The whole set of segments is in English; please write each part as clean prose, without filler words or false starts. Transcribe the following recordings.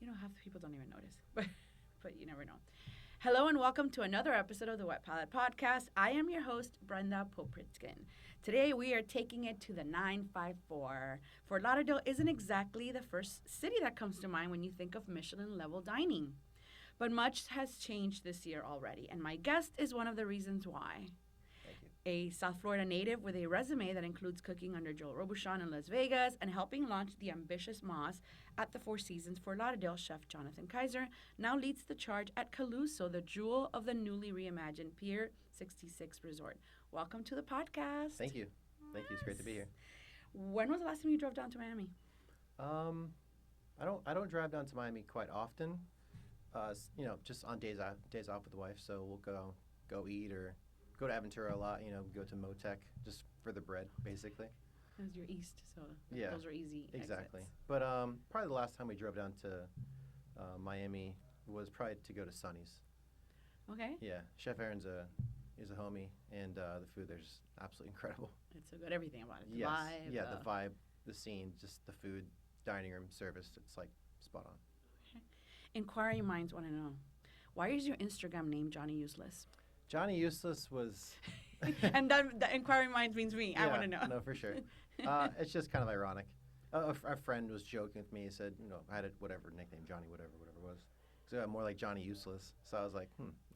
Half the people don't even notice, but you never know. Hello and welcome to another episode of the Wet Palette Podcast. I am your host, Brenda Popritskin. Today we are taking it to the 954. Fort Lauderdale isn't exactly the first city that comes to mind when you think of Michelin-level dining. But much has changed this year already, and my guest is one of the reasons why. Thank you. A South Florida native with a resume that includes cooking under Joël Robuchon in Las Vegas and helping launch the ambitious Moss at the Four Seasons Fort Lauderdale, Chef Jonathan Kaiser now leads the charge at Calusso, the jewel of the newly reimagined Pier 66 Resort. Welcome to the podcast. Thank you. Thank you. It's great to be here. When was the last time you drove down to Miami? I don't drive down to Miami quite often. Just on days off with the wife. So we'll go eat or go to Aventura a lot. Go to Motec just for the bread, basically. Because you're east, so yeah, those are easy exactly. exits. But probably the last time we drove down to Miami was probably to go to Sonny's. Okay. Yeah, Chef Aaron's is a homie, and the food there's just absolutely incredible. It's so good. Everything about it. The Yes. vibe. Yeah, the vibe, the scene, just the food, dining room, service. It's like spot on. Okay. Inquiring minds want to know, why is your Instagram name Johnny Useless? Johnny Useless was... And the inquiring minds means me. I want to know. No, for sure. It's just kind of ironic. A friend was joking with me. He said, I had a whatever nickname, Johnny whatever it was. So I'm more like Johnny Useless. So I was like,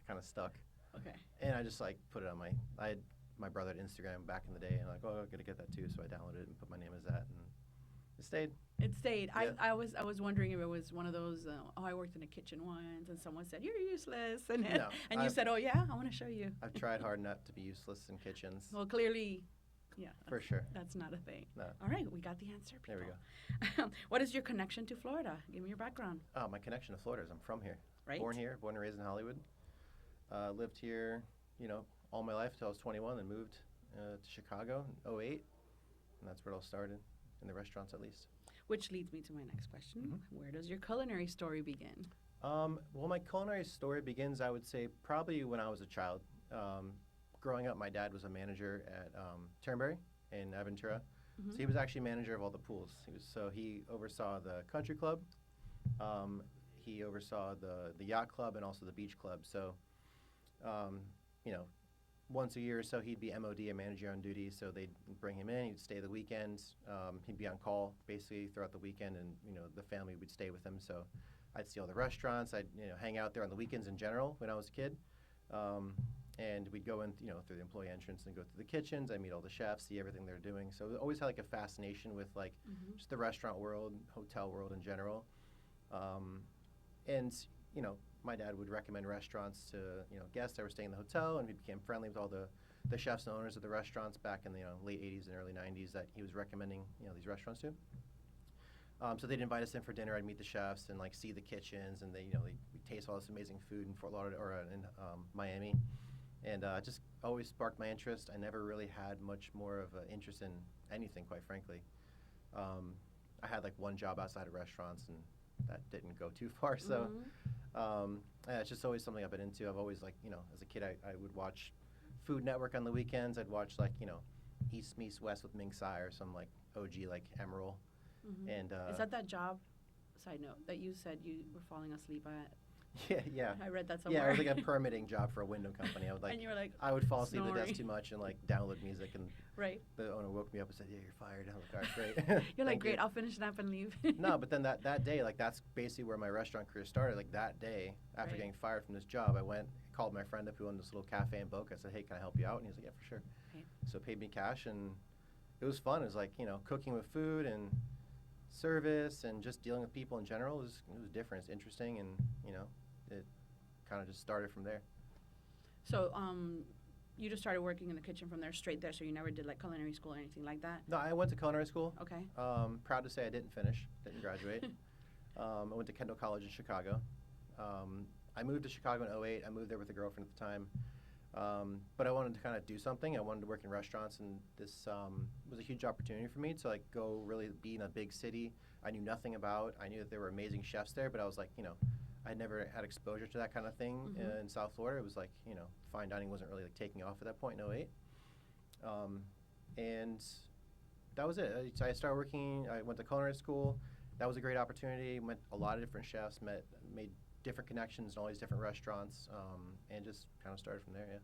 kind of stuck. Okay. And I just put it on I had my brother at Instagram back in the day, and I'm got to get that too. So I downloaded it and put my name as that, and it stayed. It stayed. Yeah. I was wondering if it was one of those, I worked in a kitchen once, and someone said, you're useless. And No, you said, oh, yeah, I want to show you. I've tried hard not to be useless in kitchens. Well, clearly, yeah. For sure. That's not a thing. No. All right, we got the answer, people. There we go. What is your connection to Florida? Give me your background. Oh, my connection to Florida is I'm from here. Right. Born and raised in Hollywood. Lived here, all my life until I was 21, and moved to Chicago in 2008. And that's where it all started, in the restaurants at least. Which leads me to my next question. Mm-hmm. Where does your culinary story begin? Well, my culinary story begins, I would say, probably when I was a child. Growing up, my dad was a manager at Turnberry in Aventura. Mm-hmm. So he was actually manager of all the pools. He oversaw the country club. He oversaw the yacht club and also the beach club. So, once a year or so, he'd be MOD, a manager on duty. So they'd bring him in. He'd stay the weekends. He'd be on call basically throughout the weekend, and the family would stay with him. So I'd see all the restaurants. I'd hang out there on the weekends in general when I was a kid. And we'd go in, through the employee entrance and go through the kitchens. I'd meet all the chefs, see everything they're doing. So I always had a fascination with just the restaurant world, hotel world in general. And my dad would recommend restaurants to guests that were staying in the hotel, and we became friendly with all the chefs and owners of the restaurants back in the late 80s and early 90s that he was recommending these restaurants to. So they'd invite us in for dinner. I'd meet the chefs and see the kitchens, and we'd taste all this amazing food in Fort Lauderdale or in Miami, and just always sparked my interest. I never really had much more of an interest in anything, quite frankly. I had one job outside of restaurants, and that didn't go too far. So it's just always something I've been into. I've always as a kid, I would watch Food Network on the weekends. I'd watch East Meets West with Ming Tsai or some OG Emerald. Mm-hmm. And is that job, side note, that you said you were falling asleep at? Yeah. I read that somewhere. Yeah, it was a permitting job for a window company. I would and you were I would fall asleep at the snoring. desk too much and download music, and right. The owner woke me up and said, "Yeah, you're fired." I was all right, great. You're great. I'll finish it up and leave. No, but then that day, that's basically where my restaurant career started. That day, after Right. getting fired from this job, I called my friend up who owned this little cafe in Boca. I said, "Hey, can I help you out?" And he was like, "Yeah, for sure." Right. So paid me cash, and it was fun. It was cooking with food and service and just dealing with people in general. It was different. It's interesting, and it kind of just started from there. So you just started working in the kitchen from there, straight there, so you never did culinary school or anything like that? No, I went to culinary school. Okay. Proud to say I didn't finish, didn't graduate. I went to Kendall College in Chicago. I moved to Chicago in 2008. I moved there with a girlfriend at the time. But I wanted to kind of do something. I wanted to work in restaurants, and this was a huge opportunity for me to go really be in a big city I knew nothing about. I knew that there were amazing chefs there, but I was I never had exposure to that kind of thing in South Florida. It was fine dining wasn't really taking off at that point in 2008. And that was it. So I started working. I went to culinary school, that was a great opportunity. Met a lot of different chefs, made different connections in all these different restaurants, and just kind of started from there. Yeah.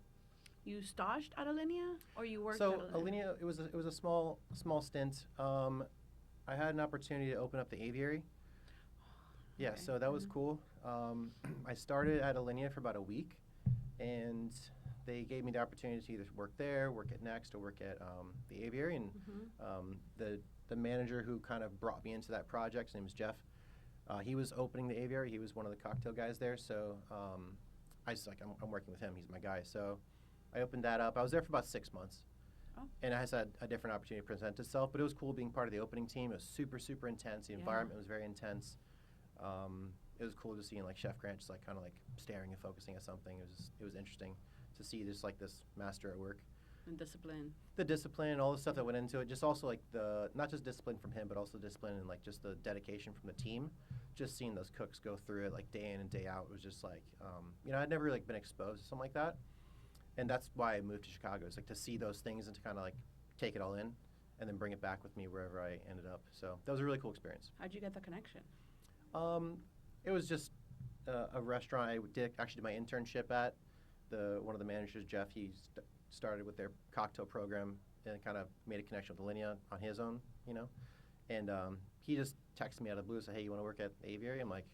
You staged at Alinea, or you worked So at Alinea? Alinea, it was a small stint. I had an opportunity to open up the aviary. Yeah, Okay. so that was cool. I started at Alinea for about a week, and they gave me the opportunity to either work there, work at Next, or work at the aviary. And the manager who kind of brought me into that project, his name was Jeff. He was opening the aviary. He was one of the cocktail guys there. So I was like, I'm working with him. He's my guy. So I opened that up. I was there for about 6 months. Oh. And I had a different opportunity to present itself, but it was cool being part of the opening team. It was super, super intense. The environment was very intense. It was cool to see like Chef Grant just like kind of like staring and focusing at something. It was interesting to see just like this master at work. And discipline. The discipline and all the stuff that went into it. Just also like not just discipline from him, but also discipline and like just the dedication from the team. Just seeing those cooks go through it like day in and day out was just like, I'd never like been exposed to something like that. And that's why I moved to Chicago. It's like to see those things and to kind of like take it all in and then bring it back with me wherever I ended up. So that was a really cool experience. How'd you get the connection? It was just a restaurant I did my internship at. One of the managers, Jeff, he started with their cocktail program and kind of made a connection with Alinea on his own, And he just texted me out of the blue and said, hey, you want to work at the aviary? I'm like,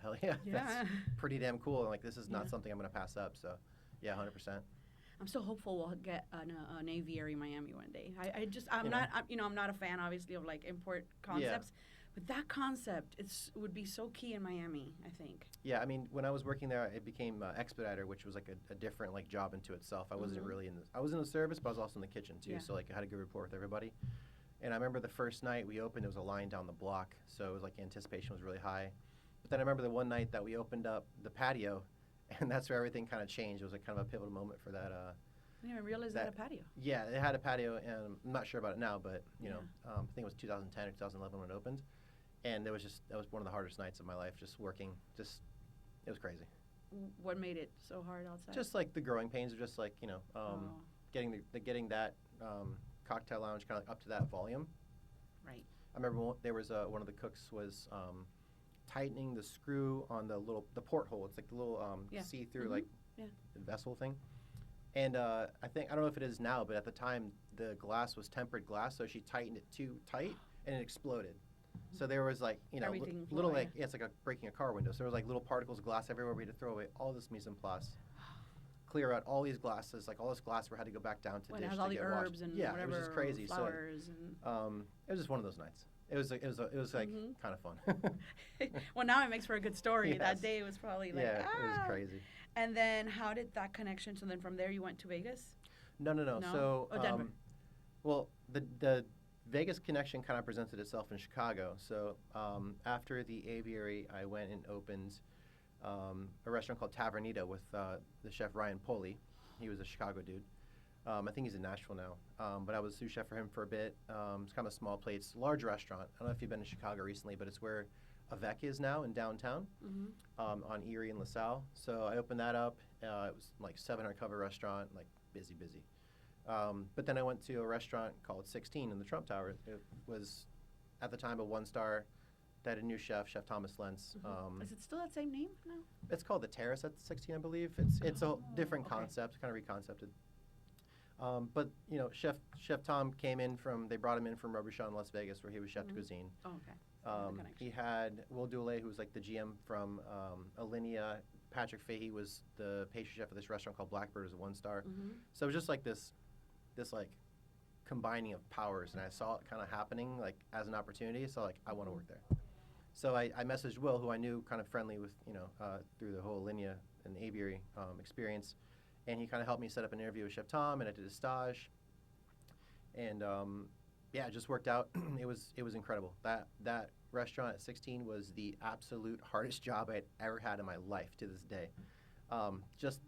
hell yeah. That's pretty damn cool. And like, this is not something I'm going to pass up. So yeah, 100%. I'm so hopeful we'll get an aviary in Miami one day. I'm not a fan, obviously, of like import concepts, but that concept would be so key in Miami, I think. Yeah, I mean, when I was working there, it became expediter, which was like a different like job into itself. I wasn't really I was in the service, but I was also in the kitchen too. So like I had a good rapport with everybody. And I remember the first night we opened, there was a line down the block, so it was like anticipation was really high. But then I remember the one night that we opened up the patio. And that's where everything kind of changed. It was like kind of a pivotal moment for that. I didn't even realize that had a patio. Yeah, it had a patio, and I'm not sure about it now, but I think it was 2010 or 2011 when it opened, and that was one of the hardest nights of my life. Just working, it was crazy. What made it so hard outside? Just like the growing pains of just like getting that cocktail lounge kind of up to that volume. Right. I remember there was one of the cooks was. Tightening the screw on the porthole. It's like the little see-through vessel thing. And I don't know if it is now, but at the time the glass was tempered glass, so she tightened it too tight and it exploded. So there was like little it's like breaking a car window. So there was like little particles of glass everywhere. We had to throw away all this mise en place, clear out all these glasses, like all this glassware had to go back down to dish. It has to all the get herbs washed. and yeah, whatever, it was just crazy. flowers so it was just one of those nights. It was like kind of fun. Well, now it makes for a good story. Yes. That day was probably like it was crazy. And then how did that connection? So then from there you went to Vegas? No. So Denver. Well, the Vegas connection kind of presented itself in Chicago. So after the aviary, I went and opened a restaurant called Tavernita with the chef Ryan Poli. He was a Chicago dude. I think he's in Nashville now, but I was sous chef for him for a bit. It's kind of a small place, large restaurant. I don't know if you've been to Chicago recently, but it's where Avec is now in downtown on Erie and LaSalle. So I opened that up. It was like 700 cover restaurant, like busy. But then I went to a restaurant called 16 in the Trump Tower. It was at the time a 1-star. That had a new chef, Chef Thomas Lentz. Is it still that same name? No. It's called the Terrace at 16, I believe. It's a different concept, kind of reconcepted. But Chef Tom they brought him in from Robuchon in Las Vegas, where he was chef de cuisine. Oh, okay. He had Will Dulé, who was like the GM from Alinea. Patrick Fahey was the pastry chef of this restaurant called Blackbird, as a 1-star. So it was just like this like combining of powers, and I saw it kind of happening like as an opportunity. So like I want to work there. So I messaged Will, who I knew kind of friendly with, through the whole Alinea and aviary experience. And he kind of helped me set up an interview with Chef Tom, and I did a stage. And it just worked out. It was incredible. That restaurant at 16 was the absolute hardest job I'd ever had in my life to this day. Just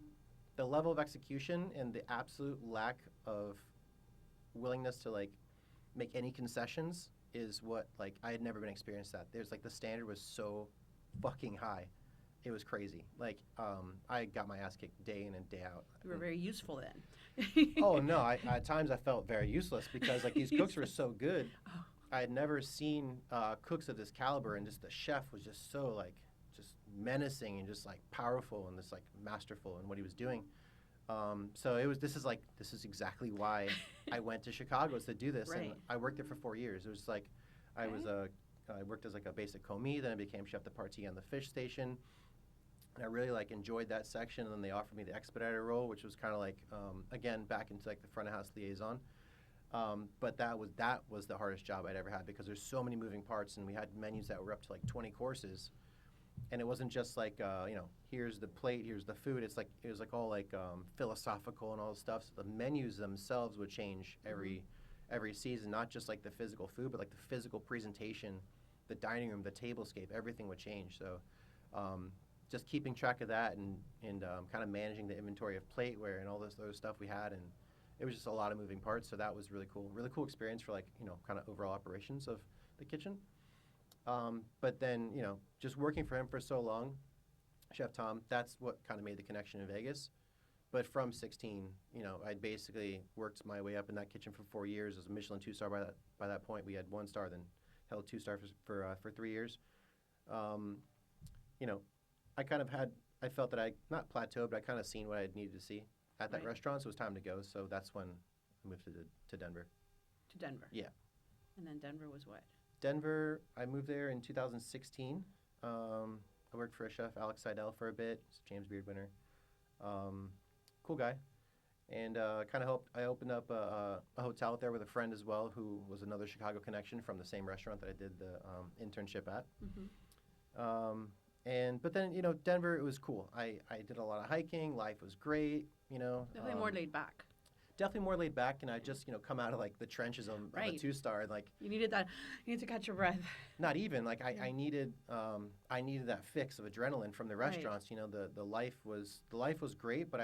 the level of execution and the absolute lack of willingness to like make any concessions is what like I had never been experienced that. There's like the standard was so fucking high. It was crazy. Like, I got my ass kicked day in and day out. You were very useful then. Oh, no. At times I felt very useless because, like, these cooks were so good. I had never seen cooks of this caliber, and just the chef was just so like just menacing and just like powerful and just like masterful in what he was doing. So this is exactly why I went to Chicago, is to do this. Right. And I worked there for 4 years. It was like I worked as like a basic commis, then I became chef de partie on the fish station. And I really like enjoyed that section, and then they offered me the expediter role, which was kind of like again back into like the front of house liaison. But that was the hardest job I'd ever had, because there's so many moving parts, and we had menus that were up to like 20 courses, and it wasn't just like here's the plate, here's the food. It was like all like philosophical and all this stuff. So the menus themselves would change every season, not just like the physical food, but like the physical presentation, the dining room, the tablescape, everything would change. So just keeping track of that and kind of managing the inventory of plateware and all this other stuff we had, and it was just a lot of moving parts. So that was really cool experience for like kind of overall operations of the kitchen. But then just working for him for so long, Chef Tom, that's what kind of made the connection in Vegas. But from 16, I'd basically worked my way up in that kitchen for 4 years as a Michelin 2-star. By that point, we had 1 star, then held 2 stars for 3 years. I felt that I not plateaued, but I kind of seen what I needed to see at that restaurant, so it was time to go. So that's when I moved to Denver. To Denver. Yeah. And then Denver was what? Denver, I moved there in 2016. I worked for a chef, Alex Seidel, for a bit. He's a James Beard winner. Cool guy. And I opened up a hotel out there with a friend as well, who was another Chicago connection from the same restaurant that I did the internship at. But then, Denver, it was cool. I did a lot of hiking. Life was great, Definitely more laid back. Definitely more laid back, and I just, come out of, like, the trenches of a 2-star. And, like, you needed that. You need to catch your breath. Not even. Like, I needed that fix of adrenaline from the restaurants. The life was great, but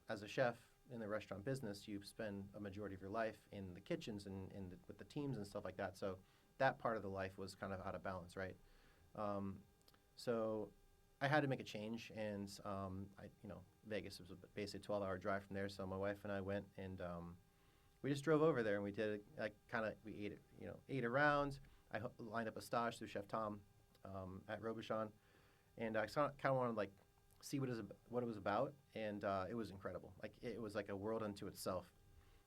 as a chef in the restaurant business, you spend a majority of your life in the kitchens and with the teams and stuff like that. So that part of the life was kind of out of balance, right? So I had to make a change, and Vegas was basically a 12-hour drive from there. So my wife and I went, and we just drove over there, and we did we ate around. I lined up a stage through Chef Tom at Robuchon, and I kind of wanted to like see what it was about, and it was incredible. Like it was like a world unto itself,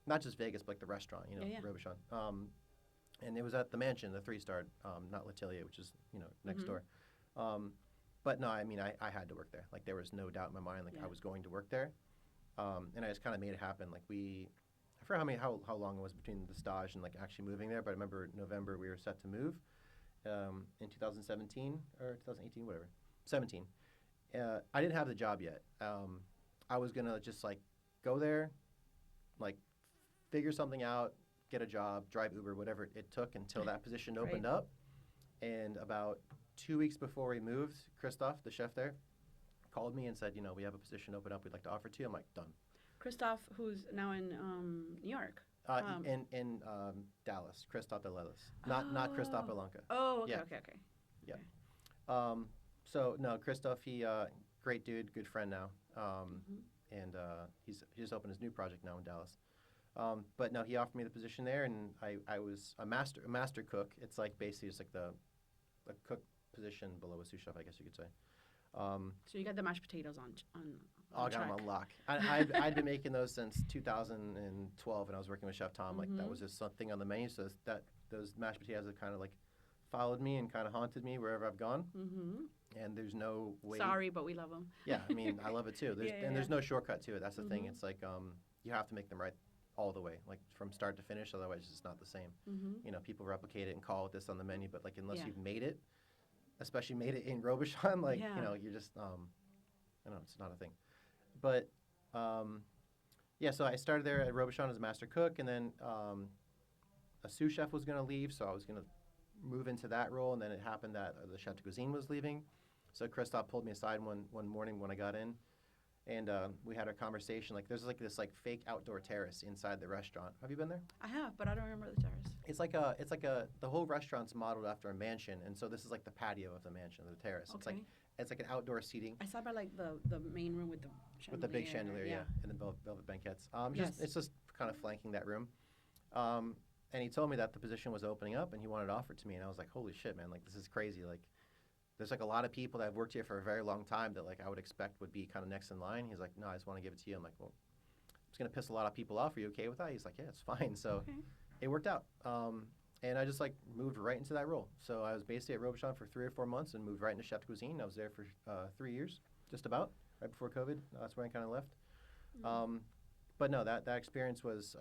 not just Vegas, but like the restaurant, Robuchon. And it was at the Mansion, the 3-star, not L'Atelier, which is next door. But no, I mean, I had to work there. Like, there was no doubt in my mind, like, I was going to work there. And I just kind of made it happen. Like, I forgot how long it was between the stage and, like, actually moving there, but I remember November we were set to move in 2017, or 2018, whatever, 17. I didn't have the job yet. I was going to just, like, go there, like, figure something out, get a job, drive Uber, whatever it took until that position opened up. And about 2 weeks before we moved, Christoph, the chef there, called me and said, we have a position open up we'd like to offer to you. I'm like, done. Christoph, who's now in New York. In Dallas, Christoph Delelis. Not Christoph Belanca. Oh, okay, yeah. okay. Yeah. So, no, Christoph, he, great dude, good friend now. And he just opened his new project now in Dallas. But no, he offered me the position there, and I was a master cook. It's like basically just like the cook position below a sous chef, I guess you could say. So you got the mashed potatoes on I got them on lock. I'd been making those since 2012, and I was working with Chef Tom. Like that was just something on the menu. So those mashed potatoes have kind of like followed me and kind of haunted me wherever I've gone. And there's no way. Sorry, but we love them. Yeah, I mean, I love it too. There's no shortcut to it. That's the thing. It's like you have to make them right all the way, like from start to finish. Otherwise, it's just not the same. People replicate it and call it this on the menu, but like unless you've made it, especially made it in Robuchon, like you're just I don't know, it's not a thing. But so I started there at Robuchon as a master cook, and then a sous chef was going to leave, so I was going to move into that role, and then it happened that the chef de cuisine was leaving. So Christoph pulled me aside one morning when I got in, and we had a conversation. Like there's like this like fake outdoor terrace inside the restaurant. Have you been there? I have, but I don't remember the terrace. It's like the whole restaurant's modeled after a mansion, and so this is like the patio of the mansion, the terrace. Okay. It's like an outdoor seating. I saw by like the main room with the chandelier. With the big chandelier, and then velvet banquettes. It's just kind of flanking that room. And he told me that the position was opening up and he wanted to offer it to me. And I was like, holy shit, man, like, this is crazy. Like, there's like a lot of people that have worked here for a very long time that like I would expect would be kind of next in line. He's like, no, I just want to give it to you. I'm like, well, it's going to piss a lot of people off. Are you okay with that? He's like, yeah, it's fine. So it worked out. And I just like moved right into that role. So I was basically at Robuchon for 3 or 4 months and moved right into chef de cuisine. I was there for 3 years, just about, right before COVID. That's when I kind of left. But no, that experience was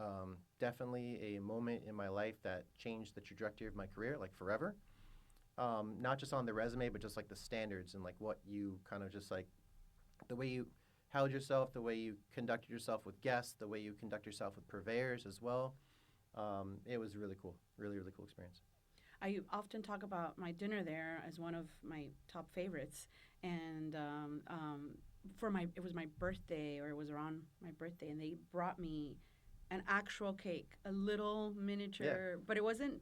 definitely a moment in my life that changed the trajectory of my career, like forever. Not just on the resume, but just like the standards and like what you kind of just like the way you held yourself, the way you conducted yourself with guests, the way you conduct yourself with purveyors as well. It was really cool, really cool experience. I often talk about my dinner there as one of my top favorites, and it was my birthday, or it was around my birthday, and they brought me an actual cake, a little miniature, but it wasn't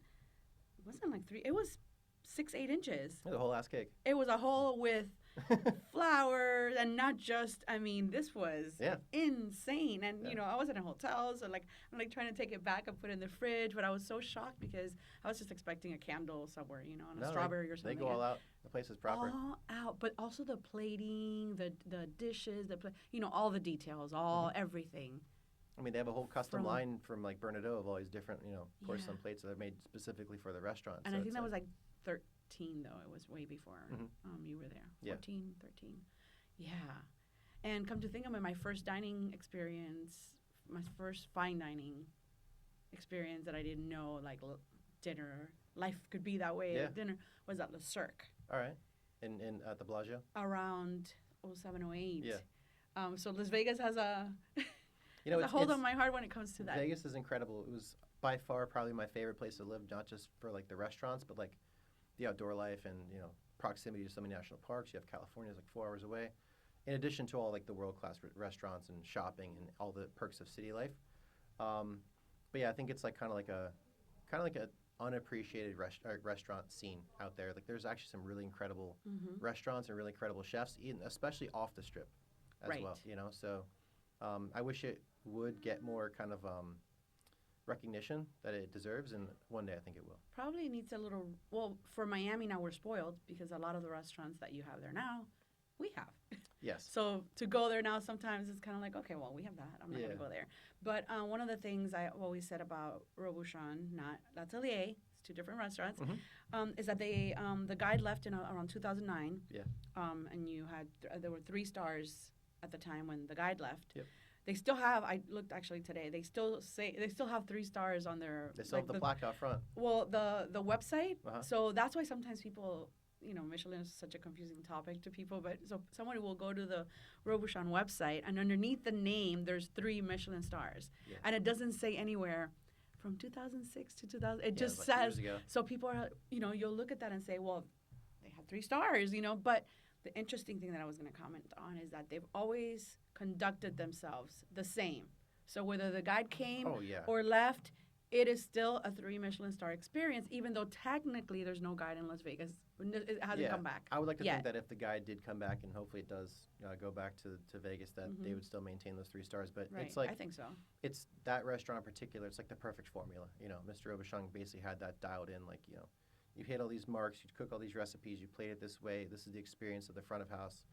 like 3. It was 6-8 inches. The whole ass cake. It was a whole with flowers, and not just. I mean, this was insane. And you know, I was in a hotel, so like I'm like trying to take it back and put it in the fridge, but I was so shocked because I was just expecting a candle somewhere, you know, on a strawberry or something. They go all out. The place is proper. All out, but also the plating, the dishes, you know, all the details, everything. I mean, they have a whole custom line from like Bernardo of all these different, you know, porcelain plates that are made specifically for the restaurant. And so I think that was like 13, though. It was way before you were there. 14, 13. Yeah. And come to think of it, my first dining experience, my first fine dining experience that I didn't know, like dinner, life could be that way at dinner, was at Le Cirque. All right. In at the Bellagio? Around 07, 08. Yeah. So Las Vegas has a... You know, it's a hold on my heart when it comes to that. Vegas is incredible. It was by far probably my favorite place to live, not just for like the restaurants, but like the outdoor life and, you know, proximity to so many national parks. You have California, like 4 hours away. In addition to all like the world-class restaurants and shopping and all the perks of city life. But yeah, I think it's like kind of like a unappreciated restaurant scene out there. Like there's actually some really incredible restaurants and really incredible chefs, especially off the strip as well. You know, so I wish it would get more kind of recognition that it deserves, and one day I think it will. Probably needs a little. Well, for Miami now we're spoiled because a lot of the restaurants that you have there now, we have. Yes. So to go there now sometimes it's kind of like, okay, well, we have that. I'm not going to go there. But one of the things I always said about Robuchon, not L'Atelier, it's 2 different restaurants, is that they the guide left in around 2009. Yeah. And you had there were 3 stars at the time when the guide left. Yep. They still have. I looked actually today. They still have 3 stars on their. They still have the plaque out front. Well, the website. So that's why sometimes people, you know, Michelin is such a confusing topic to people. But so someone will go to the Robuchon website, and underneath the name, there's 3 Michelin stars, and it doesn't say anywhere from 2006 to 2000. It just says. So people are, you know, you'll look at that and say, well, they have 3 stars, you know, but. The interesting thing that I was going to comment on is that they've always conducted themselves the same. So whether the guide came or left, it is still a 3 Michelin star experience, even though technically there's no guide in Las Vegas. It hasn't come back. I would like to think that if the guide did come back, and hopefully it does go back to Vegas, that they would still maintain those 3 stars. But it's like, I think so. It's that restaurant in particular. It's like the perfect formula. You know, Mr. Robuchon basically had that dialed in, like, you know, you hit all these marks, you cook all these recipes, you plate it this way, this is the experience of the front of house.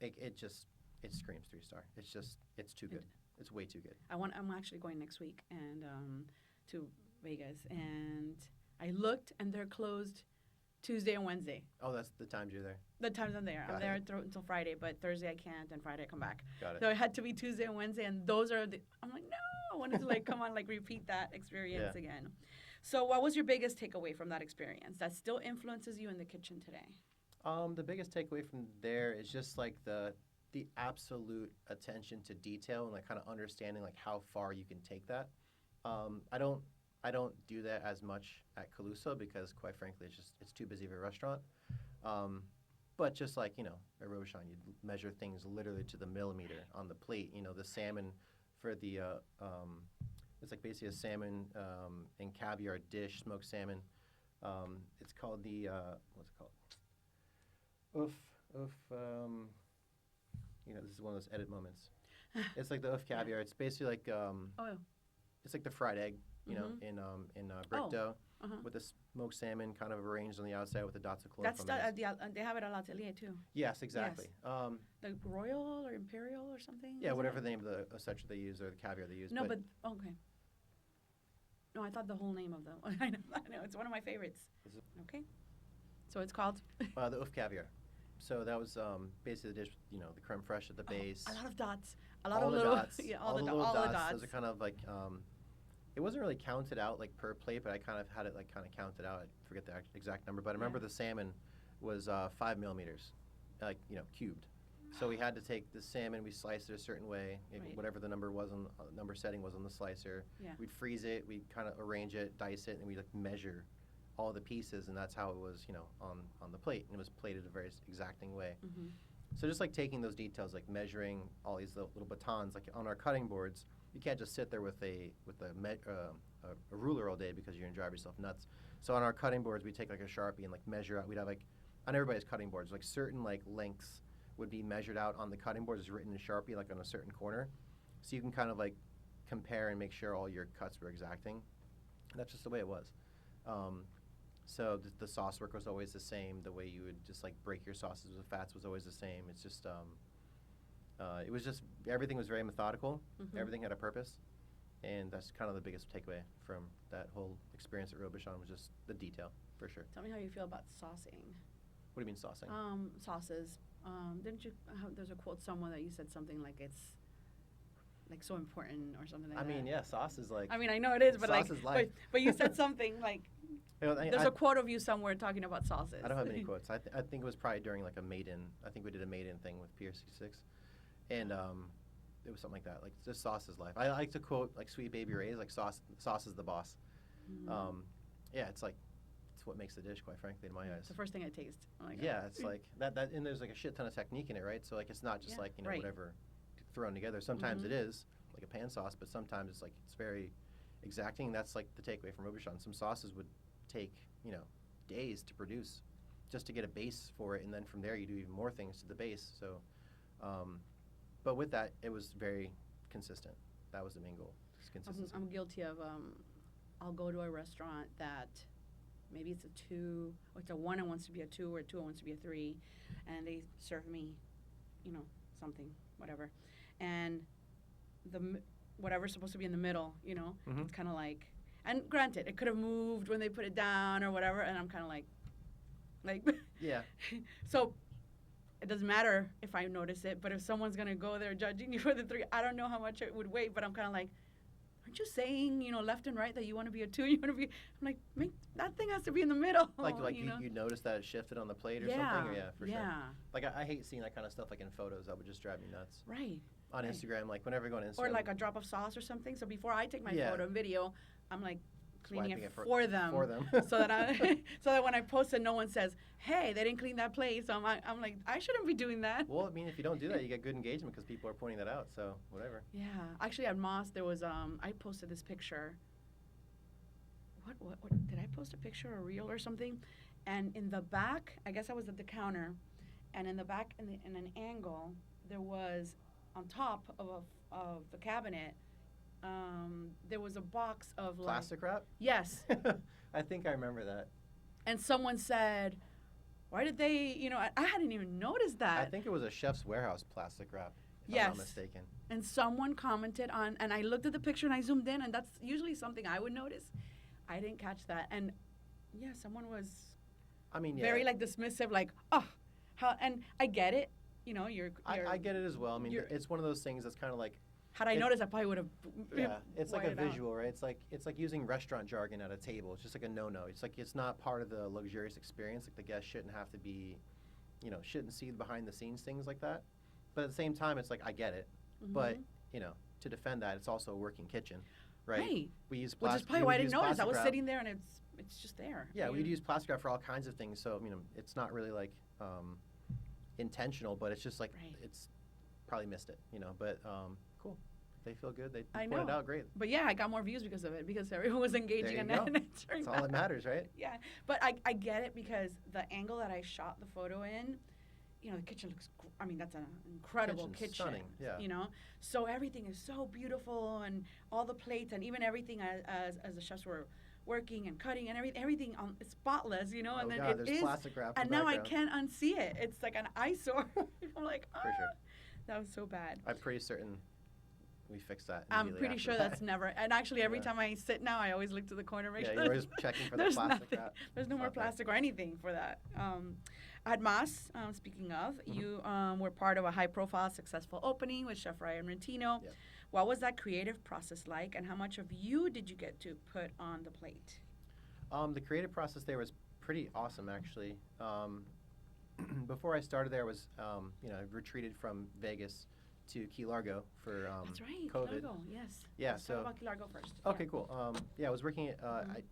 It screams 3-star. It's too good. It's way too good. I'm actually going next week and to Vegas, and I looked and they're closed Tuesday and Wednesday. Oh, that's the times you're there. The times I'm there. I'm there until Friday, but Thursday I can't, and Friday I come back. Got it. So it had to be Tuesday and Wednesday, and those are I'm like, no, I wanted to like come on, like repeat that experience again. So what was your biggest takeaway from that experience that still influences you in the kitchen today? The biggest takeaway from there is just like the absolute attention to detail and like kind of understanding like how far you can take that. I don't do that as much at Calusso because quite frankly it's too busy of a restaurant. But just like, you know, at Robuchon, you measure things literally to the millimeter on the plate. You know, the salmon for the it's like basically a salmon and caviar dish, smoked salmon. It's called the what's it called? You know, this is one of those edit moments. It's like the caviar. It's basically like it's like the fried egg you know, in brick dough with the smoked salmon kind of arranged on the outside with the dots of chloroform. They have it at L'Atelier too. Yes, exactly. Yes. The Royal or Imperial or something? Yeah, whatever the name of the ossetra they use or the caviar they use. No, but okay. No, I thought the whole name of them. I know. It's one of my favorites. Okay. So it's called? The Ouf caviar. So that was basically the dish, you know, the creme fraiche at the base. A lot of dots. A lot of little dots. Yeah, all the little dots. Those are kind of like, it wasn't really counted out like per plate, but I kind of had it like kind of counted out. I forget the exact number, but I remember the salmon was 5 millimeters, like, you know, cubed. So we had to take the salmon, we sliced it a certain way, whatever the number was on number setting was on the slicer. Yeah. We'd freeze it, we'd kind of arrange it, dice it, and we'd like measure all the pieces, and that's how it was, you know, on the plate, and it was plated a very exacting way. So just like taking those details, like measuring all these little batons, like on our cutting boards, you can't just sit there with a ruler all day because you're gonna drive yourself nuts. So on our cutting boards, we take like a Sharpie and like measure out. We'd have like on everybody's cutting boards, like certain like lengths would be measured out on the cutting board, is written in Sharpie like on a certain corner, so you can kind of like compare and make sure all your cuts were exacting. And that's just the way it was. So the sauce work was always the same. The way you would just like break your sauces with fats was always the same. It's just, it was just, everything was very methodical. Everything had a purpose. And that's kind of the biggest takeaway from that whole experience at Robuchon, was just the detail, for sure. Tell me how you feel about saucing. What do you mean saucing? Sauces. Didn't you, there's a quote somewhere that you said something like it's like so important or something like that. I mean, yeah, sauce is like. I mean, I know it is, but sauce is life. but you said something like. There's a quote of you somewhere talking about sauces. I don't have any quotes. I think it was probably during like a maiden. I think we did a maiden thing with Pier 66, and it was something like that. Like, just sauce is life. I like to quote like Sweet Baby Ray's, like sauce is the boss. Yeah, it's like it's what makes the dish, quite frankly, in my eyes. It's the first thing I taste. Oh my God. Yeah, it's like that, and there's like a shit ton of technique in it, right? So like it's not just like, you know, whatever thrown together. Sometimes it is like a pan sauce, but sometimes it's like it's very exacting. That's like the takeaway from Robuchon. Some sauces would take, you know, days to produce just to get a base for it, and then from there you do even more things to the base. So but with that, it was very consistent. That was the main goal, just consistency. I'm guilty of I'll go to a restaurant that maybe it's a 2 or it's a 1 and wants to be a 2, or a 2 and wants to be a 3, and they serve me, you know, something, whatever, and whatever's supposed to be in the middle, you know, it's kind of like. And granted, it could have moved when they put it down or whatever, and I'm kind of like, yeah. So it doesn't matter if I notice it, but if someone's going to go there judging you for the 3, I don't know how much it would weigh, but I'm kind of like, aren't you saying, you know, left and right that you want to be a 2, you want to be, I'm like, that thing has to be in the middle. Like you notice that it shifted on the plate or something? Or yeah, for sure. Like, I hate seeing that kind of stuff, like in photos. That would just drive me nuts. Right. On Instagram, like whenever I go on Instagram. Or like a drop of sauce or something. So before I take my photo and video, I'm like cleaning it for them. so that when I post it, no one says, hey, they didn't clean that plate. So I'm like, I shouldn't be doing that. Well, I mean, if you don't do that, you get good engagement because people are pointing that out. So whatever. Yeah. Actually, at Moss, there was, I posted this picture. What did I post a picture or a reel or something? And in the back, I guess I was at the counter, and in the back, in an angle, there was on top of the cabinet, there was a box of plastic wrap? Yes. I think I remember that. And someone said, why did they, you know, I hadn't even noticed that. I think it was a Chef's Warehouse plastic wrap, if I'm not mistaken. And someone commented on, and I looked at the picture and I zoomed in, and that's usually something I would notice. I didn't catch that. And yeah, someone was very like dismissive, like, oh, how, and I get it. You know, I get it as well. I mean, it's one of those things that's kind of like. Had I noticed, I probably would have. Yeah, it's like a visual, right? It's like using restaurant jargon at a table. It's just like a no-no. It's like it's not part of the luxurious experience. Like the guest shouldn't have to be, you know, shouldn't see the behind-the-scenes things like that. But at the same time, it's like I get it. But you know, to defend that, it's also a working kitchen, right? Right. We use which is probably why I didn't notice. I was sitting there and it's just there. Yeah, we'd use plastic wrap for all kinds of things. So you know, it's not really like intentional, but it's just like it's probably missed it, you know. But cool. They feel good. They pointed out great. But yeah, I got more views because of it, because everyone was engaging in that. That's all that matters, right? Yeah. But I get it, because the angle that I shot the photo in, the kitchen looks, that's an incredible Kitchen's kitchen. stunning, yeah. So everything is so beautiful, and all the plates and even everything as the chefs were working and cutting and everything is spotless, and Oh, then God, it there's is, plastic wrap in and the now I background. can't unsee it. It's like an eyesore. I'm like, For sure. that was so bad. I'm pretty certain we fixed that I'm immediately pretty after sure that. that's never. And actually, every Yeah. time I sit now, I always look to the corner, make Yeah, sure you're always checking for the there's plastic nothing. wrap. There's no more Not there. plastic or anything for that. At Mas, speaking of, you were part of a high-profile, successful opening with Chef Ryan Rentino. Yeah. What was that creative process like, and how much of you did you get to put on the plate? The creative process there was pretty awesome, actually. Before I started there, I retreated from Vegas to Key Largo for That's right, COVID. Key Largo, yes. Yeah, Let's so talk about Key Largo first. okay, Yeah. cool. I was working at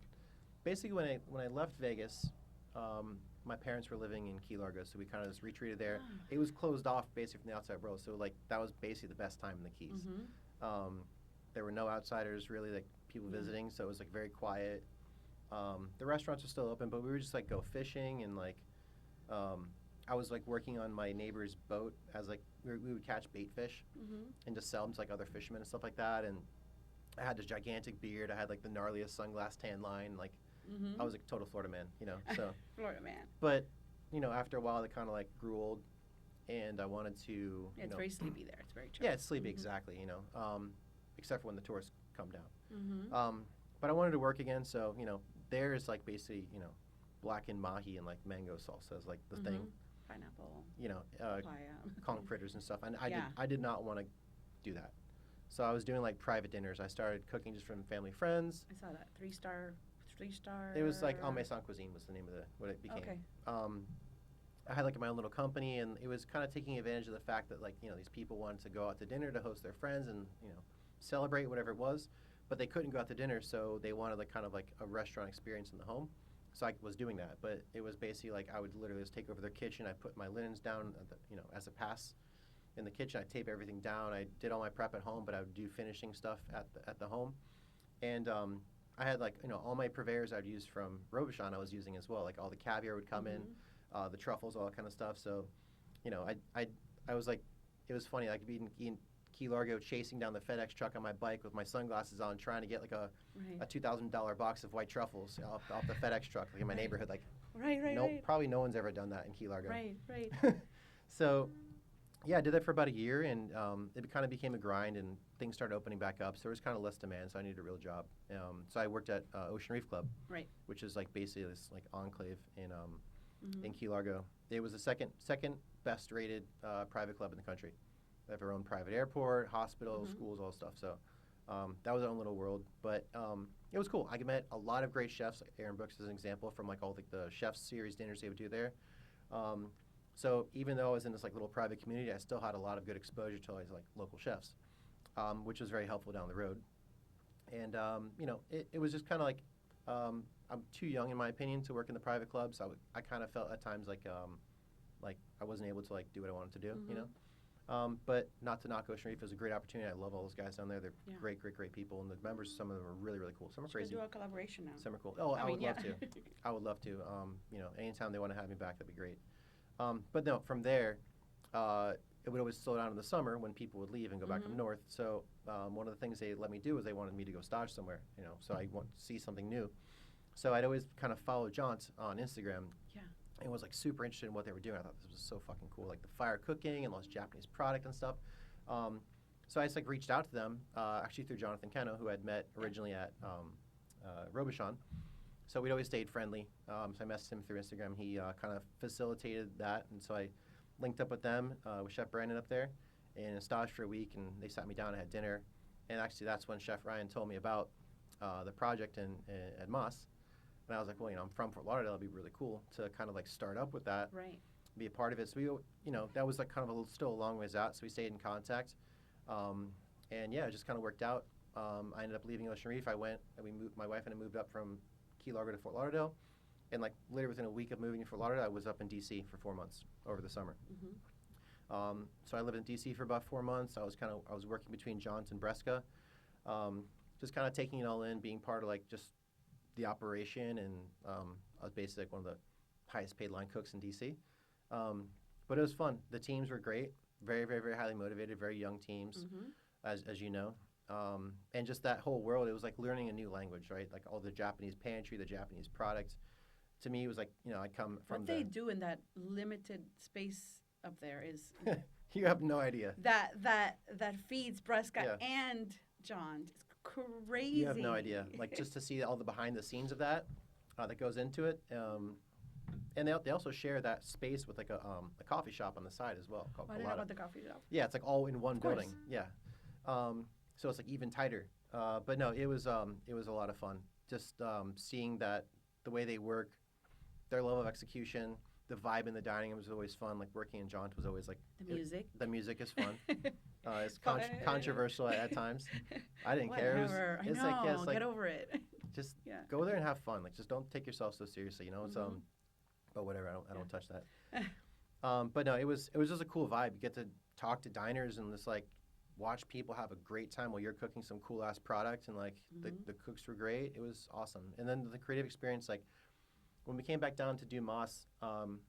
basically when I left Vegas, my parents were living in Key Largo, so we kind of just retreated there. Ah. It was closed off basically from the outside world, so like that was basically the best time in the Keys. There were no outsiders really, like people visiting, so it was like very quiet. The restaurants were still open, but we were just like go fishing and like I was like working on my neighbor's boat as like we would catch bait fish and just sell them to like other fishermen and stuff like that. And I had this gigantic beard. I had like the gnarliest sunglass tan line. Like I was a total Florida man, So Florida man. but after a while, it kind of like grew old, and I wanted to. Yeah, it's very sleepy there. It's very chill. Yeah, it's sleepy exactly. Except for when the tourists come down. But I wanted to work again, so there is like basically blackened mahi and like mango salsa is like the thing. Pineapple. Papaya. Kong fritters and stuff. And Yeah. I did not want to do that. So I was doing like private dinners. I started cooking just from family friends. I saw that. Three star. It was like En Maison Cuisine was the name of what it became. Okay. I had like my own little company, and it was kind of taking advantage of the fact that like these people wanted to go out to dinner to host their friends and celebrate whatever it was, but they couldn't go out to dinner, so they wanted like kind of like a restaurant experience in the home. So I was doing that, but it was basically like I would literally just take over their kitchen. I put my linens down, as a pass in the kitchen. I tape everything down. I did all my prep at home, but I would do finishing stuff at the home. And I had like all my purveyors I'd use from Robuchon I was using as well. Like all the caviar would come in, the truffles, all that kind of stuff. So, I was like, it was funny. I could be in Key Largo chasing down the FedEx truck on my bike with my sunglasses on, trying to get like a $2,000 box of white truffles off the FedEx truck, like in my neighborhood. Like, probably no one's ever done that in Key Largo. Right. So, yeah, I did that for about a year, and it kind of became a grind, and things started opening back up. So there was kind of less demand, so I needed a real job. So I worked at Ocean Reef Club, which is like basically this like enclave in Key Largo. It was the second best rated private club in the country. They have their own private airport, hospital, schools, all stuff. So that was our own little world. But it was cool. I met a lot of great chefs. Like Aaron Brooks is an example from like all the chefs series dinners they would do there. So even though I was in this like little private community, I still had a lot of good exposure to all these like local chefs, which was very helpful down the road. And it was just kind of like I'm too young in my opinion to work in the private clubs. I kind of felt at times like I wasn't able to like do what I wanted to do, But not to knock Ocean Reef, it was a great opportunity. I love all those guys down there. They're great people, and the members, some of them are really, really cool. Some are crazy. Do a collaboration now. Some are cool. Oh, I would love to. I would love to. Anytime they want to have me back, that'd be great. But no, from there, it would always slow down in the summer when people would leave and go back up north. So one of the things they let me do was they wanted me to go stage somewhere, so I want to see something new. So I'd always kind of follow Jaunt on Instagram. Yeah. And was like super interested in what they were doing. I thought this was so fucking cool, like the fire cooking and all this Japanese product and stuff. So I just like reached out to them, actually through Jonathan Kaiser, who I'd met originally at Robuchon. So we'd always stayed friendly. So I messaged him through Instagram. He kind of facilitated that, and so I linked up with them, with Chef Brandon up there, and staged for a week, and they sat me down and had dinner. And actually that's when Chef Ryan told me about the project at Moss. And I was like, well, I'm from Fort Lauderdale. It'd be really cool to kind of like start up with that, be a part of it. So we, that was like kind of still a long ways out. So we stayed in contact, and yeah, it just kind of worked out. I ended up leaving Ocean Reef. My wife and I moved up from Key Largo to Fort Lauderdale, and like literally within a week of moving to Fort Lauderdale, I was up in DC for 4 months over the summer. So I lived in DC for about 4 months. I was working between Jaunt and Bresca, just kind of taking it all in, being part of like just the operation, and I was basically like one of the highest paid line cooks in DC. But it was fun. The teams were great. Very, very, very highly motivated, very young teams, as you know. And just that whole world, it was like learning a new language, right? Like all the Japanese pantry, the Japanese products. To me, it was like, I come from What they do in that limited space up there is you have no idea. that feeds Bresca and John. It's crazy. You have no idea. Like just to see all the behind the scenes of that goes into it. And they also share that space with like a coffee shop on the side as well called I didn't know about the coffee shop. Yeah, it's like all in one building. Yeah. So it's like even tighter. But no, it was a lot of fun. Just seeing that the way they work, their level of execution, the vibe in the dining room was always fun. Like working in Jaunt was always like the music. The music is fun. It's controversial at times. I didn't care. It's like, get over it. Just go there and have fun. Like just don't take yourself so seriously. It's but whatever. I don't touch that. But no, it was just a cool vibe. You get to talk to diners and just like watch people have a great time while you're cooking some cool ass product, and like the cooks were great. It was awesome. And then the creative experience, like when we came back down to do Moss, kind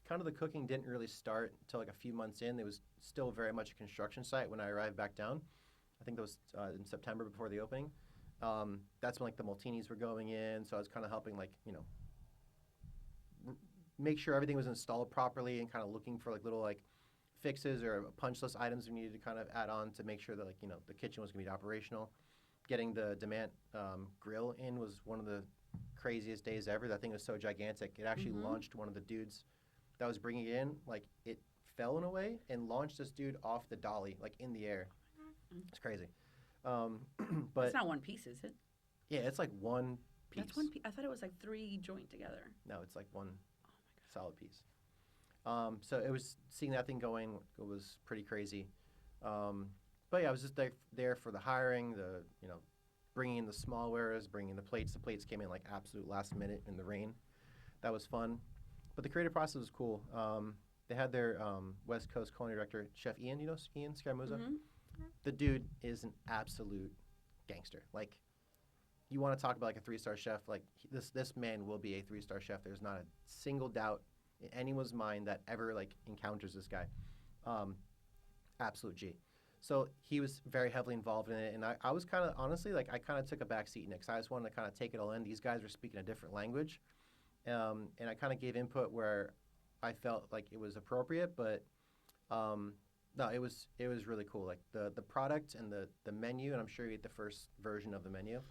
of the cooking didn't really start until like a few months in. It was still very much a construction site when I arrived back down. I think that was in September before the opening. That's when like the Maltinis were going in, so I was kind of helping like make sure everything was installed properly and kind of looking for like little like fixes or punch list items we needed to kind of add on to make sure that like the kitchen was going to be operational. Getting the Demant grill in was one of the craziest days ever. That thing was so gigantic. It actually launched one of the dudes that was bringing it in. Like it fell in a way and launched this dude off the dolly like in the air. It's crazy. But it's not one piece, is it? Yeah, it's like one piece. That's one piece. I thought it was like three joined together. No, it's like one solid piece. So it was seeing that thing going. It was pretty crazy. But yeah, I was just there for the hiring, the bringing in the smallwares, bringing in the plates. The plates came in like absolute last minute in the rain. That was fun. But the creative process was cool. They had their West Coast culinary director, Chef Ian. You know Ian Scaramuza? The dude is an absolute gangster. Like, you want to talk about like a 3-star chef? Like this man will be a 3-star chef. There's not a single doubt in anyone's mind that ever like encounters this guy. Absolute G. So he was very heavily involved in it, and I was kind of, honestly, like I kind of took a back seat in it because I just wanted to kind of take it all in. These guys were speaking a different language, and I kind of gave input where I felt like it was appropriate, but no, it was really cool. Like the product and the menu, and I'm sure you ate the first version of the menu.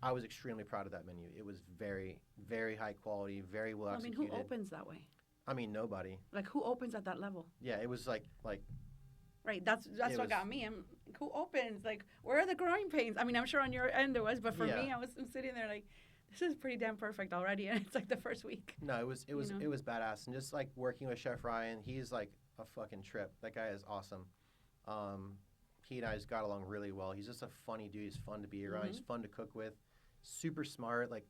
I was extremely proud of that menu. It was very, very high quality, very well executed. I mean, who opens that way? I mean, nobody. Like, who opens at that level? Yeah, it was like. Right, that's what got me. Who opens? Like, where are the growing pains? I mean, I'm sure on your end there was, but for me, I'm sitting there like, this is pretty damn perfect already, and it's like the first week. No, it was badass, and just like working with Chef Ryan, he's like a fucking trip. That guy is awesome. He and I just got along really well. He's just a funny dude. He's fun to be around. He's fun to cook with. Super smart. Like,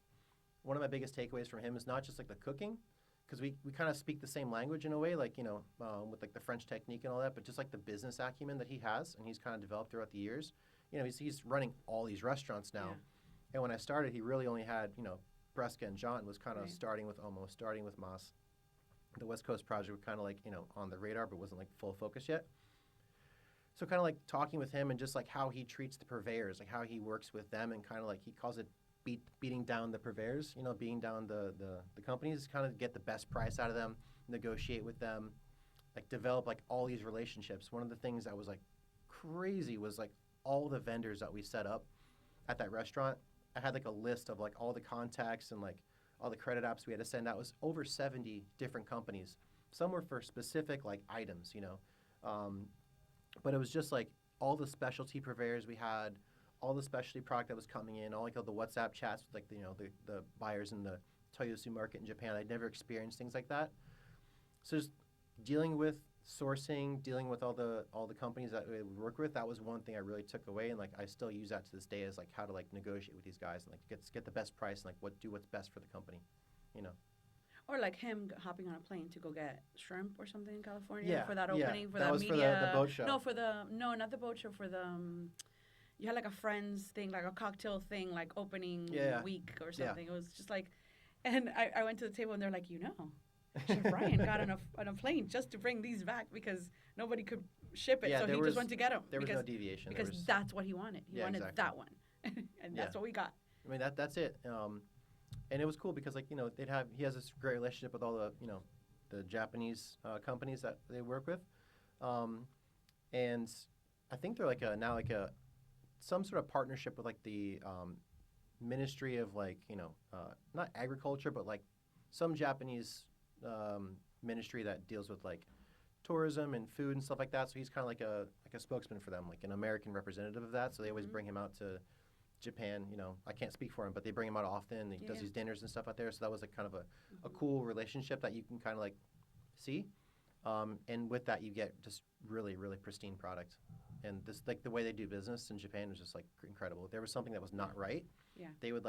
one of my biggest takeaways from him is not just like the cooking, because we kind of speak the same language in a way, like, with like the French technique and all that, but just like the business acumen that he has and he's kind of developed throughout the years. He's running all these restaurants now. Yeah. And when I started, he really only had, Bresca and John was kind of starting with Moss. The West Coast project was kind of like, on the radar, but wasn't like full focus yet. So kind of like talking with him and just like how he treats the purveyors, like how he works with them, and kind of like he calls it beating down the purveyors, beating down the companies, kind of get the best price out of them, negotiate with them, like develop like all these relationships. One of the things that was like crazy was like all the vendors that we set up at that restaurant. I had like a list of like all the contacts and like all the credit apps we had to send out. It was over 70 different companies. Some were for specific like items, but it was just like all the specialty purveyors we had, all the specialty product that was coming in, all the WhatsApp chats with like the buyers in the Toyosu market in Japan. I'd never experienced things like that. So just dealing with sourcing, dealing with all the companies that we would work with, that was one thing I really took away, and like I still use that to this day as like how to like negotiate with these guys and like get the best price and like what's best for the company, Or like him hopping on a plane to go get shrimp or something in California for that opening, for that was media. For the boat show. No, not the boat show, for the you had like a friends thing, like a cocktail thing, like opening week or something. It was just like, and I went to the table and they're like, Chef Ryan got on a plane just to bring these back because nobody could ship it, Yeah, so he just went to get them. There was no deviation. Because that's what he wanted. He wanted exactly. that one, and that's what we got. I mean, that's it. And it was cool because, like, he has this great relationship with all the, the Japanese companies that they work with. And I think they're now some sort of partnership with like the Ministry of like, not agriculture, but like some Japanese ministry that deals with like tourism and food and stuff like that. So he's kind of like a spokesman for them, like an American representative of that. So they always bring him out to Japan. I can't speak for him, but they bring him out often. He does these dinners and stuff out there. So that was like kind of a cool relationship that you can kind of like see. And with that, you get just really, really pristine product. And this, like the way they do business in Japan was just like incredible. If there was something that was not right, they would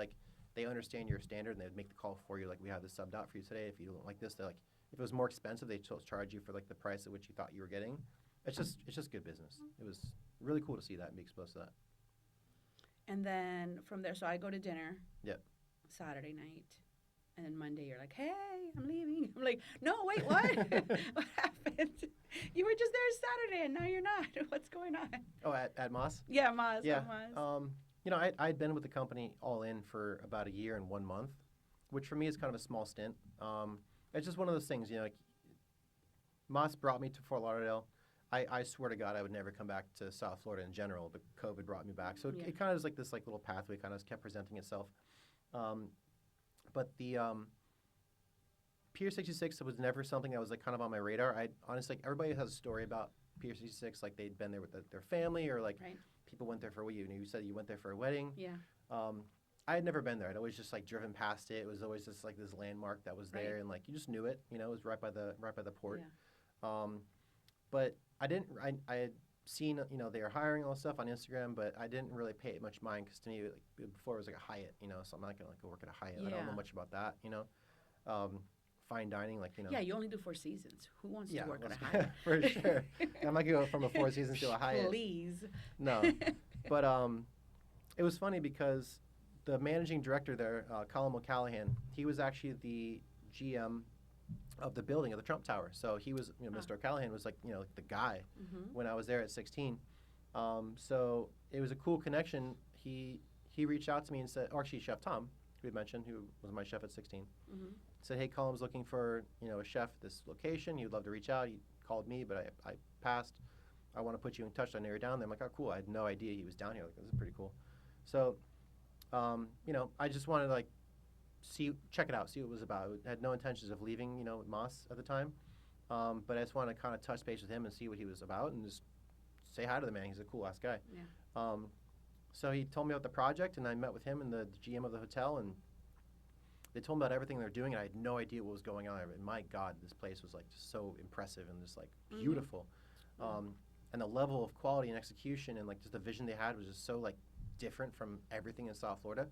they understand your standard and they would make the call for you. Like, we have this subbed out for you today. If you don't like this, they're like, if it was more expensive, they'd charge you for like the price at which you thought you were getting. It's just good business. It was really cool to see that and be exposed to that. And then from there, so I go to dinner. Yep. Saturday night. And then Monday, you're like, hey, I'm leaving. I'm like, no, wait, what? What happened? You were just there Saturday, and now you're not. What's going on? Oh, at Moss? Yeah, Moss. Yeah. Moss. I'd been with the company all in for about a year and 1 month, which for me is kind of a small stint. It's just one of those things, like Moss brought me to Fort Lauderdale. I swear to God, I would never come back to South Florida in general, but COVID brought me back. So it kind of is like this like little pathway kind of kept presenting itself. But the Pier 66 was never something that was like kind of on my radar. I honestly, everybody has a story about Pier 66, like they'd been there with their family, or like people went there for you said you went there for a wedding. Yeah. I had never been there. I'd always just like driven past it. It was always just like this landmark that was there, and like you just knew it. It was right by the port. Yeah. But I had seen they were hiring all this stuff on Instagram, but I didn't really pay it much mind because to me like before it was like a Hyatt, so I'm not gonna like go work at a Hyatt. I don't know much about that, fine dining, like Yeah, you only do Four Seasons. Who wants to work at a Hyatt? For sure. I'm not gonna go from a Four Seasons to a Hyatt. Please. No, but it was funny because the managing director there, Colin O'Callaghan, he was actually the GM of the building of the Trump Tower. So he was, Mr. O'Callaghan was like, the guy when I was there at 16. So it was a cool connection. He reached out to me and said, or actually Chef Tom, who we mentioned, who was my chef at 16, said, hey, Colin's looking for, a chef at this location. He'd love to reach out. He called me, but I passed. I want to put you in touch. I know you're down there. I'm like, oh, cool. I had no idea he was down here. Like, this is pretty cool. So, I just wanted to like check it out, see what it was about. I had no intentions of leaving, with Moss at the time. But I just wanted to kind of touch base with him and see what he was about and just say hi to the man. He's a cool ass guy. Yeah. So he told me about the project, and I met with him and the GM of the hotel, and they told me about everything they're doing, and I had no idea what was going on. And my God, this place was like just so impressive and just like beautiful. And the level of quality and execution and like just the vision they had was just so like different from everything in South Florida,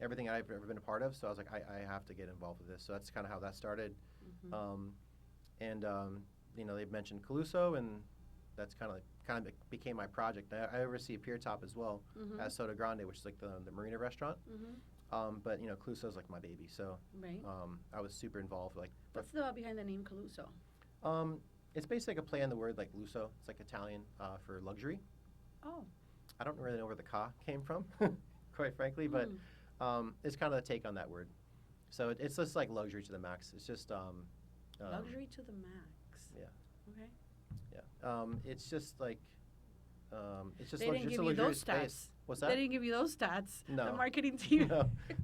everything I've ever been a part of. So I was like, I have to get involved with this. So that's kind of how that started. They've mentioned Calusso, and that's kind of became my project. I oversee Pier Top as well as Soda Grande, which is like the marina restaurant. But Calusso is like my baby. So I was super involved. Like, what's the behind the name Calusso? It's basically like a play on the word like lusso. It's like Italian for luxury. Oh. I don't really know where the "ca" came from, quite frankly, but it's kind of a take on that word. So it's just like luxury to the max. It's just luxury to the max. Yeah. Okay. Yeah. It's just like it's just they didn't give you those stats. What's that? They didn't give you those stats. No. The marketing team.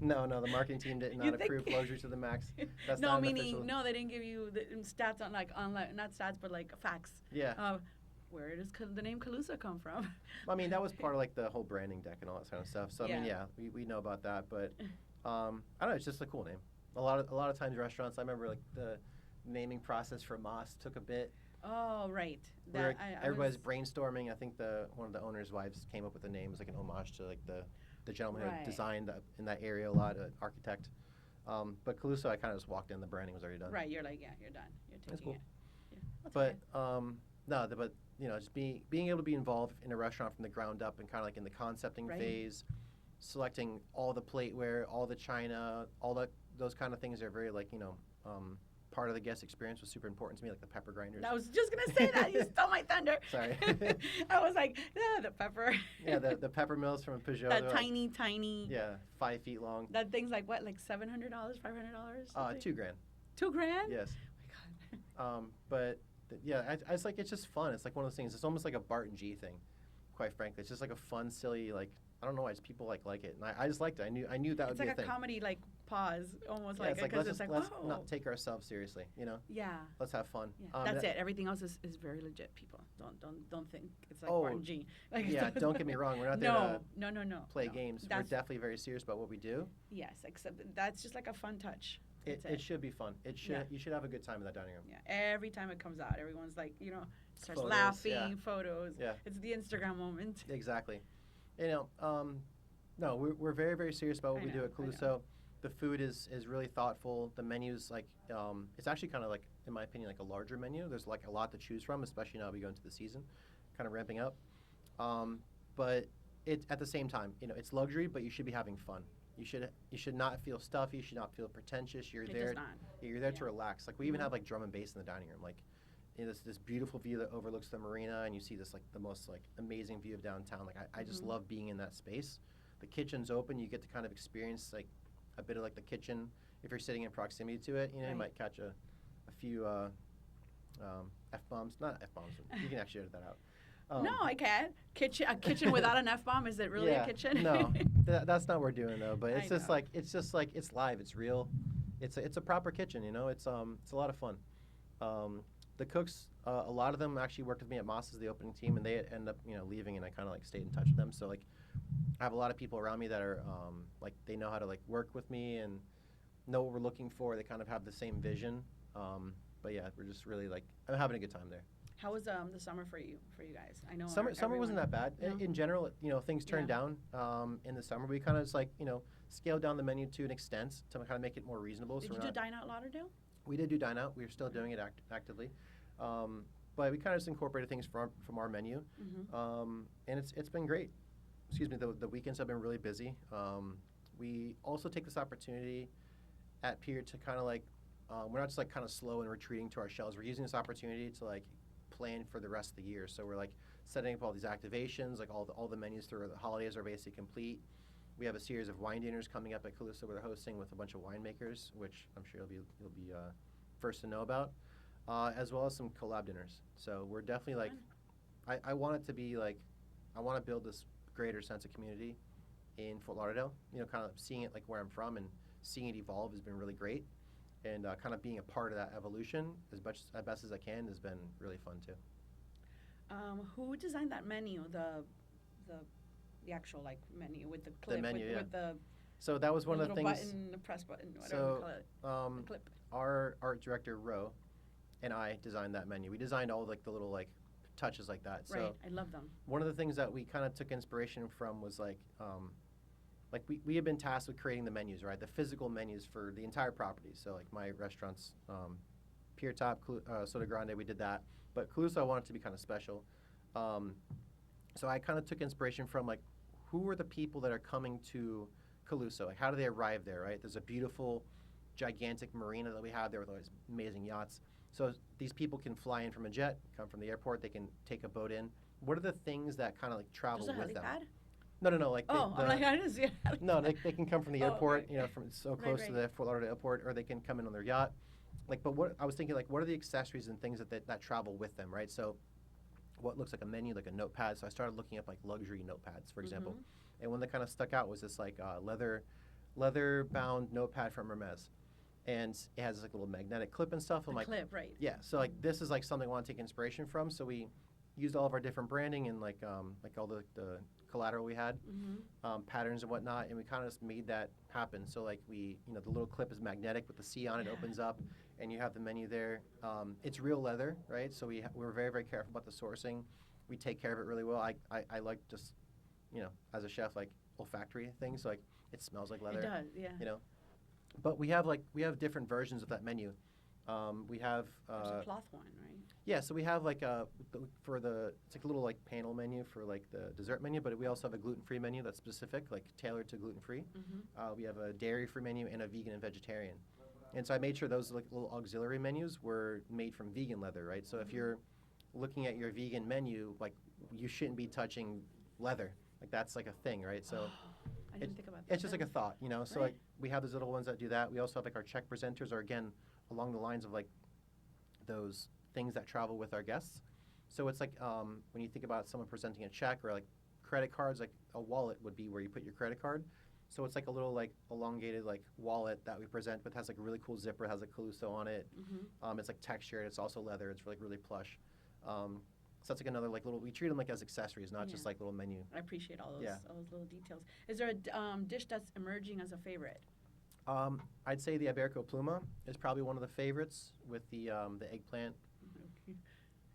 No. The marketing team did not approve luxury to the max. That's no, not meaning official. no, they didn't give you the stats on like online, not stats, but like facts. Yeah. Where does the name Calusso come from? I mean, that was part of like the whole branding deck and all that kind of stuff. So I mean, we know about that, but I don't know. It's just a cool name. A lot of times restaurants. I remember like the naming process for Moss took a bit. Oh, right. Everybody's brainstorming. I think one of the owner's wives came up with the name. It was like an homage to like the gentleman who designed in that area a lot, an architect. But Calusso, I kind of just walked in. The branding was already done. Right. You're like, you're done. You're taking That's cool. it. Yeah. That's But but just being able to be involved in a restaurant from the ground up and kind of like in the concepting phase, selecting all the plateware, all the china, all those kind of things are very like part of the guest experience was super important to me, like the pepper grinders. I was just gonna say that. You stole my thunder. Sorry. I was like, yeah, the pepper. Yeah, the pepper mills from Peugeot. That tiny. Yeah, 5 feet long. That thing's like what, like $700, $500? $2,000. $2,000? Yes. Oh my God. But yeah, I was like, it's just fun. It's like one of those things. It's almost like a Bart and G thing, quite frankly. It's just like a fun, silly, like, I don't know why, just people like it, and I just liked it. I knew that would be a thing. It's like a comedy, like pause, almost Yeah, like it's like because let's, it's like, let's oh, not take ourselves seriously, you know. yeah, Let's have fun. yeah. That's it. Everything else is very legit. People don't think it's like Bart and G. Like, yeah, don't get me wrong. We're not there no. play games. We're definitely very serious about what we do. Yes, except that's just like a fun touch. It should be fun. It should. Yeah. You should have a good time in that dining room. Yeah, every time it comes out, everyone's like, starts Photos, laughing, photos. Yeah, it's the Instagram moment. Exactly. No, we're very, very serious about what we do at Calusso. The food is really thoughtful. The menu's like, it's actually kind of like, in my opinion, like a larger menu. There's like a lot to choose from, especially now we go into the season, kind of ramping up. But it at the same time, it's luxury, but you should be having fun. You should not feel stuffy. You should not feel pretentious. You're there to relax. Like we even have like drum and bass in the dining room. Like this beautiful view that overlooks the marina, and you see this like the most like amazing view of downtown. Like I just love being in that space. The kitchen's open. You get to kind of experience like a bit of like the kitchen. If you're sitting in proximity to it, you might catch a few F-bombs. Not F-bombs. You can actually edit that out. No, I can't. A kitchen without an F-bomb, is it really a kitchen? No, that's not what we're doing though. But it's just like it's live. It's real. It's a proper kitchen. It's a lot of fun. The cooks, a lot of them actually worked with me at Moss's, the opening team, and they end up leaving, and I kind of like stayed in touch with them. So like I have a lot of people around me that are like they know how to like work with me and know what we're looking for. They kind of have the same vision. But yeah, we're just really like I'm having a good time there. How was the summer for you guys? I know summer wasn't that bad. In general, things turned down in the summer. We kind of just like scaled down the menu to an extent to kind of make it more reasonable. Did you do Dine Out Lauderdale? We did do Dine Out. We are still doing it actively, but we kind of just incorporated things from our menu, and it's been great. Excuse me. The weekends have been really busy. We also take this opportunity at Pier to kind of like we're not just like kind of slow and retreating to our shells. We're using this opportunity to like plan for the rest of the year. So we're like setting up all these activations, like all the menus through the holidays are basically complete. We have a series of wine dinners coming up at Calusso we're hosting with a bunch of winemakers, which I'm sure you'll be first to know about, as well as some collab dinners. So we're definitely like, I want it to be like, I want to build this greater sense of community in Fort Lauderdale. Kind of seeing it like where I'm from and seeing it evolve has been really great. And kind of being a part of that evolution as best as I can has been really fun too. Who designed that menu? The actual like menu with the clip. The menu, with the. So that was one of the things. Button, the press button, whatever you call it. The clip. Our art director Ro, and I designed that menu. We designed all like the little like touches like that. Right, so I love them. One of the things that we kind of took inspiration from was like we had been tasked with creating the menus, right? The physical menus for the entire property. So like my restaurants, Pier Top, Soda Grande, we did that. But Calusso, I wanted to be kind of special. So I kind of took inspiration from like, who are the people that are coming to Calusso? Like how do they arrive there, right? There's a beautiful, gigantic marina that we have there with all these amazing yachts. So these people can fly in from a jet, come from the airport, they can take a boat in. What are the things that kind of like travel with them? No. Like I'm like, I didn't see it. No, they can come from the airport, right. From so close to the Fort Lauderdale airport, or they can come in on their yacht. Like, but what I was thinking, like, what are the accessories and things that travel with them, right? So, what looks like a menu, like a notepad. So I started looking up like luxury notepads, for example, and one that kind of stuck out was this like leather bound notepad from Hermes, and it has this like little magnetic clip and stuff. I'm like, clip, right? Yeah. So like this is like something I want to take inspiration from. So we used all of our different branding and like all the collateral we had, patterns and whatnot, and we kind of just made that happen. So like the little clip is magnetic with the C on it, opens up, and you have the menu there. It's real leather, right? So we're very, very careful about the sourcing. We take care of it really well. I like just, as a chef, like olfactory things. So like it smells like leather. It does, yeah. But we have different versions of that menu. We have there's a cloth one, right? Yeah, so we have like it's like a little like panel menu for like the dessert menu, but we also have a gluten-free menu that's specific, like tailored to gluten-free. We have a dairy-free menu and a vegan and vegetarian. And so I made sure those like little auxiliary menus were made from vegan leather, right? So if you're looking at your vegan menu, like you shouldn't be touching leather. Like that's like a thing, right? So I didn't think about that. it's just like a thought, you know? So Right. like we have those little ones that do that. We also have like our check presenters are again along the lines of like those things that travel with our guests. So it's like when you think about someone presenting a check or like credit cards, like a wallet would be where you put your credit card. So it's like a little like elongated like wallet that we present, but has like a really cool zipper, has a Calusso on it. It's like textured. It's also leather. It's like really plush. So that's like another like little. We treat them like as accessories, not just like little menu. I appreciate all those little details. Is there a dish that's emerging as a favorite? I'd say the Iberico Pluma is probably one of the favorites with the eggplant.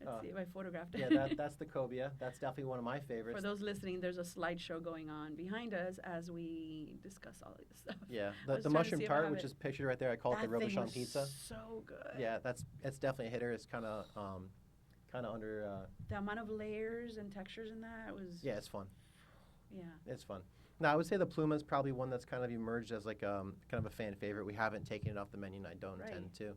Let's see if I photographed it. Yeah, that's the cobia. That's definitely one of my favorites. For those listening, there's a slideshow going on behind us as we discuss all this stuff. Yeah, the mushroom tart, which is pictured right there, I call it the Robuchon pizza. So good. Yeah, it's definitely a hitter. It's kind of under. The amount of layers and textures in that was. Yeah, it's fun. Yeah. It's fun. Now, I would say the Pluma is probably one that's kind of emerged as like kind of a fan favorite. We haven't taken it off the menu, and I don't intend to.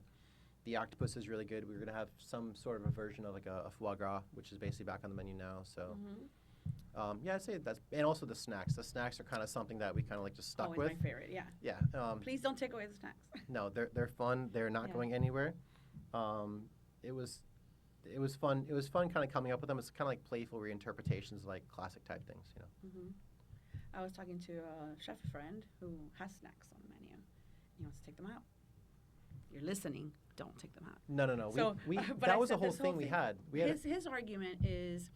The octopus is really good. We're going to have some sort of a version of like a foie gras, which is basically back on the menu now. So, yeah, I'd say that's, and also the snacks. The snacks are kind of something that we kind of like just stuck with. My favorite, yeah. Yeah. Please don't take away the snacks. No, they're fun. They're not going anywhere. It was fun. It was fun kind of coming up with them. It's kind of like playful reinterpretations, like classic type things, you know. I was talking to a chef friend who has snacks on the menu. He wants to take them out. You're listening. Don't take them out. No. So, that was a whole thing we had. His argument is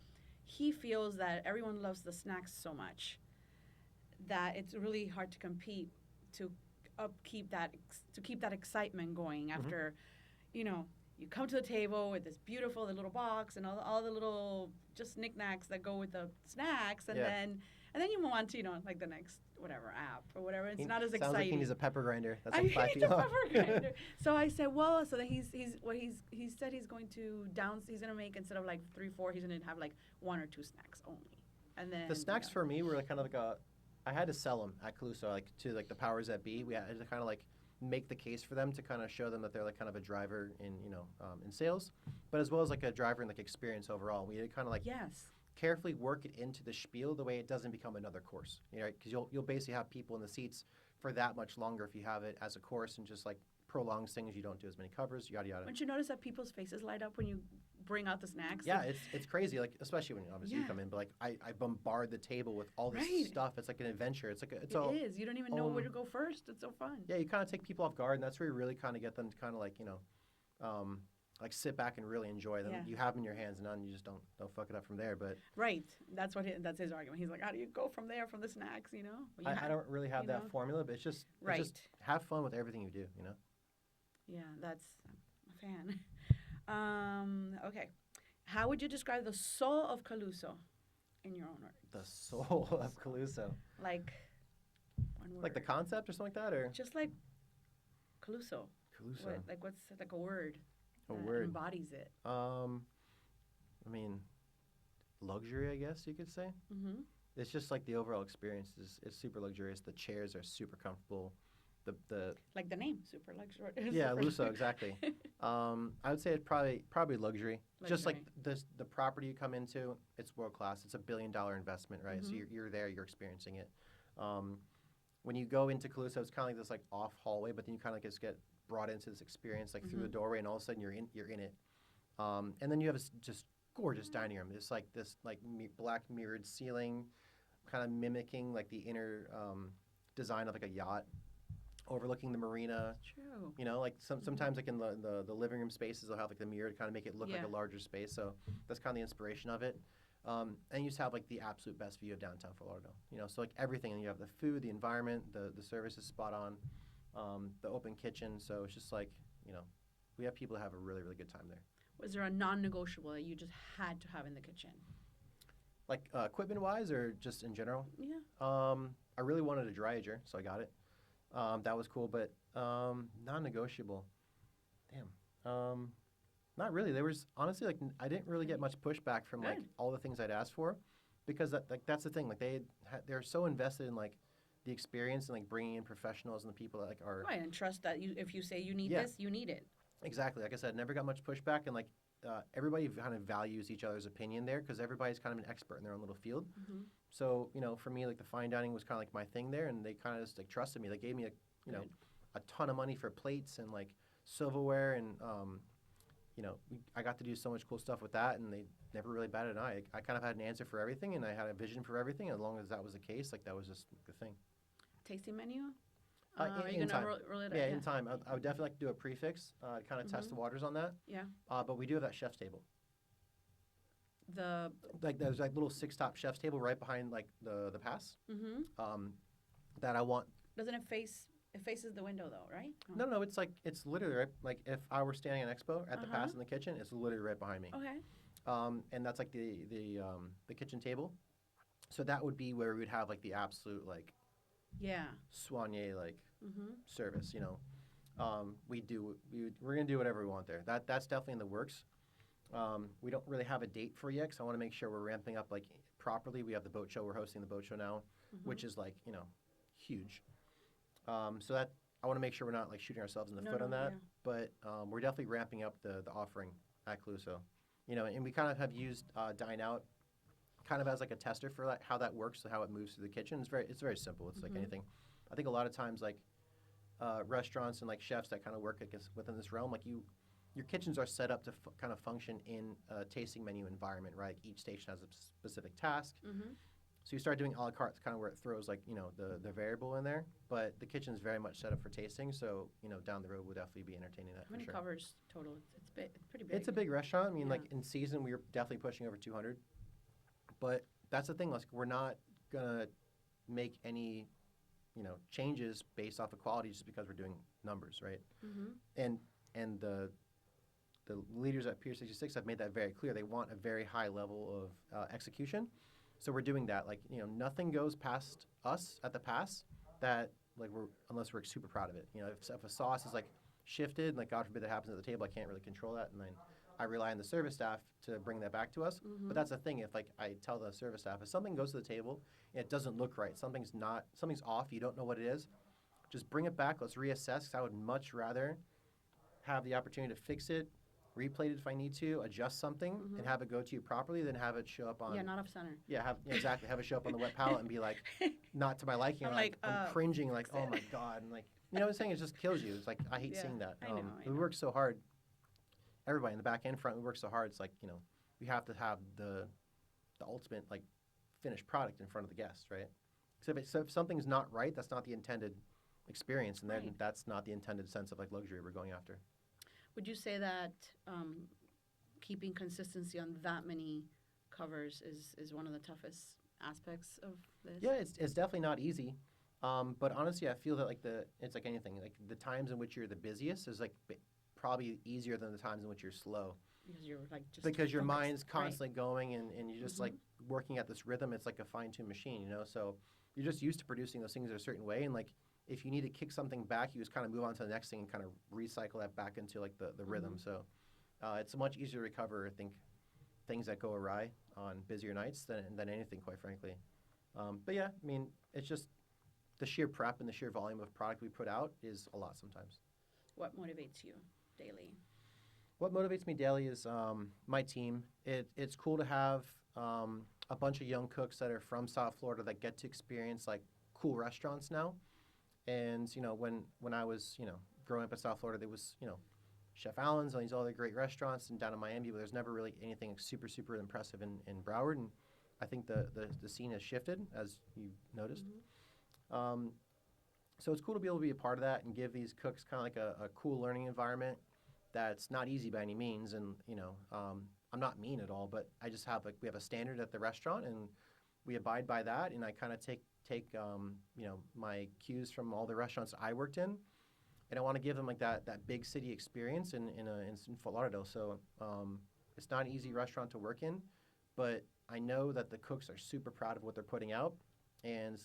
he feels that everyone loves the snacks so much that it's really hard to compete to keep that excitement going after, you know, you come to the table with this beautiful the little box and all the little just knickknacks that go with the snacks, and then you move on to, you know, like the next whatever app or whatever. It's not as exciting. Sounds like he needs a pepper grinder. That's like 5 feet long. Pepper grinder. So I said, well, so that he said he's going to he's going to make, instead of like 3, 4, he's going to have like 1 or 2 snacks only. And then the snacks for me were like kind of like I had to sell them at Calusso, like to like the powers that be. We had to kind of like make the case for them to kind of show them that they're like kind of a driver in, you know, in sales, but as well as like a driver in like experience overall. We had to kind of like carefully work it into the spiel the way it doesn't become another course, you know, because you'll basically have people in the seats for that much longer if you have it as a course and just like prolongs things. You don't do as many covers, yada yada. Don't you notice that people's faces light up when you bring out the snacks? Yeah, it's crazy. Like especially when obviously you come in, but like I bombard the table with all this stuff. It's like an adventure. It is. You don't even know where to go first. It's so fun. Yeah, you kind of take people off guard, and that's where you really kind of get them to kind of like, you know, like sit back and really enjoy them. You have them in your hands, and then you just don't fuck it up from there. But that's his argument. He's like, how do you go from there from the snacks? You know, I don't really have that formula, but it's just have fun with everything you do. You know. Yeah, that's a fan. Okay, how would you describe the soul of Calusso in your own words? The soul of Calusso. Like one word. Like the concept or something like that, or just like Calusso. Calusso. What's like a word? A word embodies it. I mean, luxury, I guess you could say. It's just like the overall experience is super luxurious. The chairs are super comfortable. The like the name, super luxury. Yeah, Lusso, exactly. I would say it's probably luxury. Just like the property you come into, it's world class. It's $1 billion investment, right? So you're there, you're experiencing it. When you go into Calusso, it's kind of like this like off hallway, but then you kind of just get brought into this experience like through the doorway, and all of a sudden you're in it. And then you have this just gorgeous dining room. It's like this like black mirrored ceiling, kind of mimicking like the inner design of like a yacht, overlooking the marina. True. You know, like sometimes like in the living room spaces, they'll have like the mirror to kind of make it look like a larger space. So that's kind of the inspiration of it. And you just have like the absolute best view of downtown Fort Lauderdale. You know, so like everything, and you have the food, the environment, the service is spot on, the open kitchen. So it's just like, you know, we have people that have a really, really good time there. Was there a non-negotiable that you just had to have in the kitchen? Like equipment-wise, or just in general? Yeah. I really wanted a dry ager, so I got it. That was cool, but non-negotiable. Damn. Not really. There was honestly like I didn't really get much pushback from like all the things I'd asked for, because that's the thing. Like they're so invested in like the experience and like bringing in professionals and the people that like are Right, and trust that if you say you need Yeah. this, you need it. exactly like I said, never got much pushback, and like everybody kind of values each other's opinion there because everybody's kind of an expert in their own little field. Mm-hmm. So for me, like the fine dining was kind of like my thing there, and they kind of just like trusted me. They gave me Good. a ton of money for plates and like silverware, and I got to do so much cool stuff with that, and they never really batted an eye. I kind of had an answer for everything, and I had a vision for everything. As long as that was the case, like that was just the thing. Tasting menu? In- Are you in going to time. roll it Yeah, out? in time. I would definitely like to do a prefix, to kind of test the waters on that. Yeah. But we do have that chef's table. The Like there's like little 6-top chef's table right behind like the pass. mm-hmm. That I want. Doesn't it face? It faces the window though, right? No, it's literally right. Like if I were standing at Expo at the pass in the kitchen, it's literally right behind me. Okay. And that's like the kitchen table. So that would be where we would have like the absolute like Yeah. soigné like Mm-hmm. service. We're gonna do whatever we want there. That's definitely in the works. We don't really have a date for yet because I want to make sure we're ramping up like properly. We have the boat show. We're hosting the boat show now, which is like huge. So that I want to make sure we're not like shooting ourselves in the foot on that. Yeah. But we're definitely ramping up the offering at Calusso. And we kind of have used Dine Out kind of as like a tester for like how that works, how it moves through the kitchen. It's very simple. It's like anything. I think a lot of times like restaurants and like chefs that kind of work within this realm, like your kitchens are set up to kind of function in a tasting menu environment, right? Each station has a specific task. Mm-hmm. So you start doing a la carte, it's kind of where it throws like, the variable in there. But the kitchen's very much set up for tasting, so, down the road we'll definitely be entertaining that How many for sure. covers total? It's big. It's pretty big. It's a big restaurant. I mean, Yeah. like in season, we were definitely pushing over 200. But that's the thing, like we're not going to make any, changes based off of quality just because we're doing numbers, right? Mm-hmm. And the leaders at Pier 66 have made that very clear. They want a very high level of execution. So we're doing that. Like, nothing goes past us at the pass that, like, unless we're super proud of it. If a sauce is, like, shifted, like, God forbid that happens at the table, I can't really control that. And then I rely on the service staff to bring that back to us. Mm-hmm. But that's the thing. If, like, I tell the service staff, if something goes to the table and it doesn't look right, something's off, you don't know what it is, just bring it back. Let's reassess. 'Cause I would much rather have the opportunity to fix it, replate it if I need to, adjust something, and have it go to you properly, than have it show up on. Yeah, not off center. Yeah, exactly. Have it show up on the wet palette and be like, not to my liking. I'm Or like, I'm cringing, like, oh my God, and like, what I'm saying? It just kills you. It's like I hate Yeah, seeing that. I know. We work so hard. Everybody in the back and front, we work so hard. It's like we have to have the ultimate like finished product in front of the guests, right? So if something's not right, that's not the intended experience, and then Right. that's not the intended sense of like luxury we're going after. Would you say that keeping consistency on that many covers is one of the toughest aspects of this? Yeah, it's definitely not easy. But honestly, I feel that it's like anything. Like the times in which you're the busiest is like probably easier than the times in which you're slow. Because you're like just Because your focused, mind's right. constantly going and you're just like working at this rhythm. It's like a fine-tuned machine, So you're just used to producing those things a certain way. And like if you need to kick something back, you just kind of move on to the next thing and kind of recycle that back into like the rhythm. So it's much easier to recover, I think, things that go awry on busier nights than anything, quite frankly. But yeah, I mean, it's just the sheer prep and the sheer volume of product we put out is a lot sometimes. What motivates you daily? What motivates me daily is my team. It's cool to have a bunch of young cooks that are from South Florida that get to experience like cool restaurants now. And when I was growing up in South Florida, there was Chef Allen's and these other great restaurants, and down in Miami, but there's never really anything super impressive in Broward. And I think the scene has shifted, as you noticed. So it's cool to be able to be a part of that and give these cooks kind of like a cool learning environment that's not easy by any means. And I'm not mean at all, but I just have we have a standard at the restaurant and we abide by that. And I kind of take my cues from all the restaurants I worked in, and I want to give them like that big city experience in Fort Lauderdale. So it's not an easy restaurant to work in, but I know that the cooks are super proud of what they're putting out, and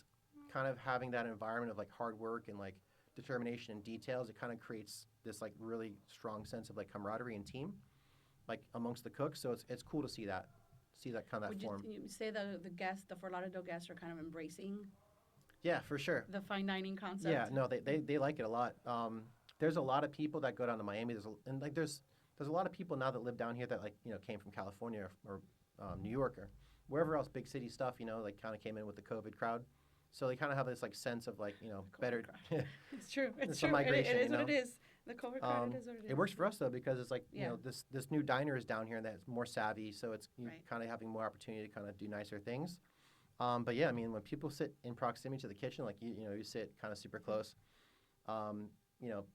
kind of having that environment of like hard work and like determination and details, it kind of creates this like really strong sense of like camaraderie and team, like amongst the cooks. So it's cool to see that kind of Would form. you say the Fort Lauderdale guests are kind of embracing Yeah, for sure. The fine dining concept. Yeah, no, they like it a lot. There's a lot of people that go down to Miami. There's a lot of people now that live down here that like came from California or New York or wherever else, big city stuff. Like kind of came in with the COVID crowd, so they kind of have this like sense of like better. It's true. It's some true. migration, It is what it is. The COVID crowd. It is what it is. It works for us though because it's like Yeah. this new diner is down here that's more savvy, so it's Right. kind of having more opportunity to kind of do nicer things. But yeah, I mean, when people sit in proximity to the kitchen, like you sit kind of super close.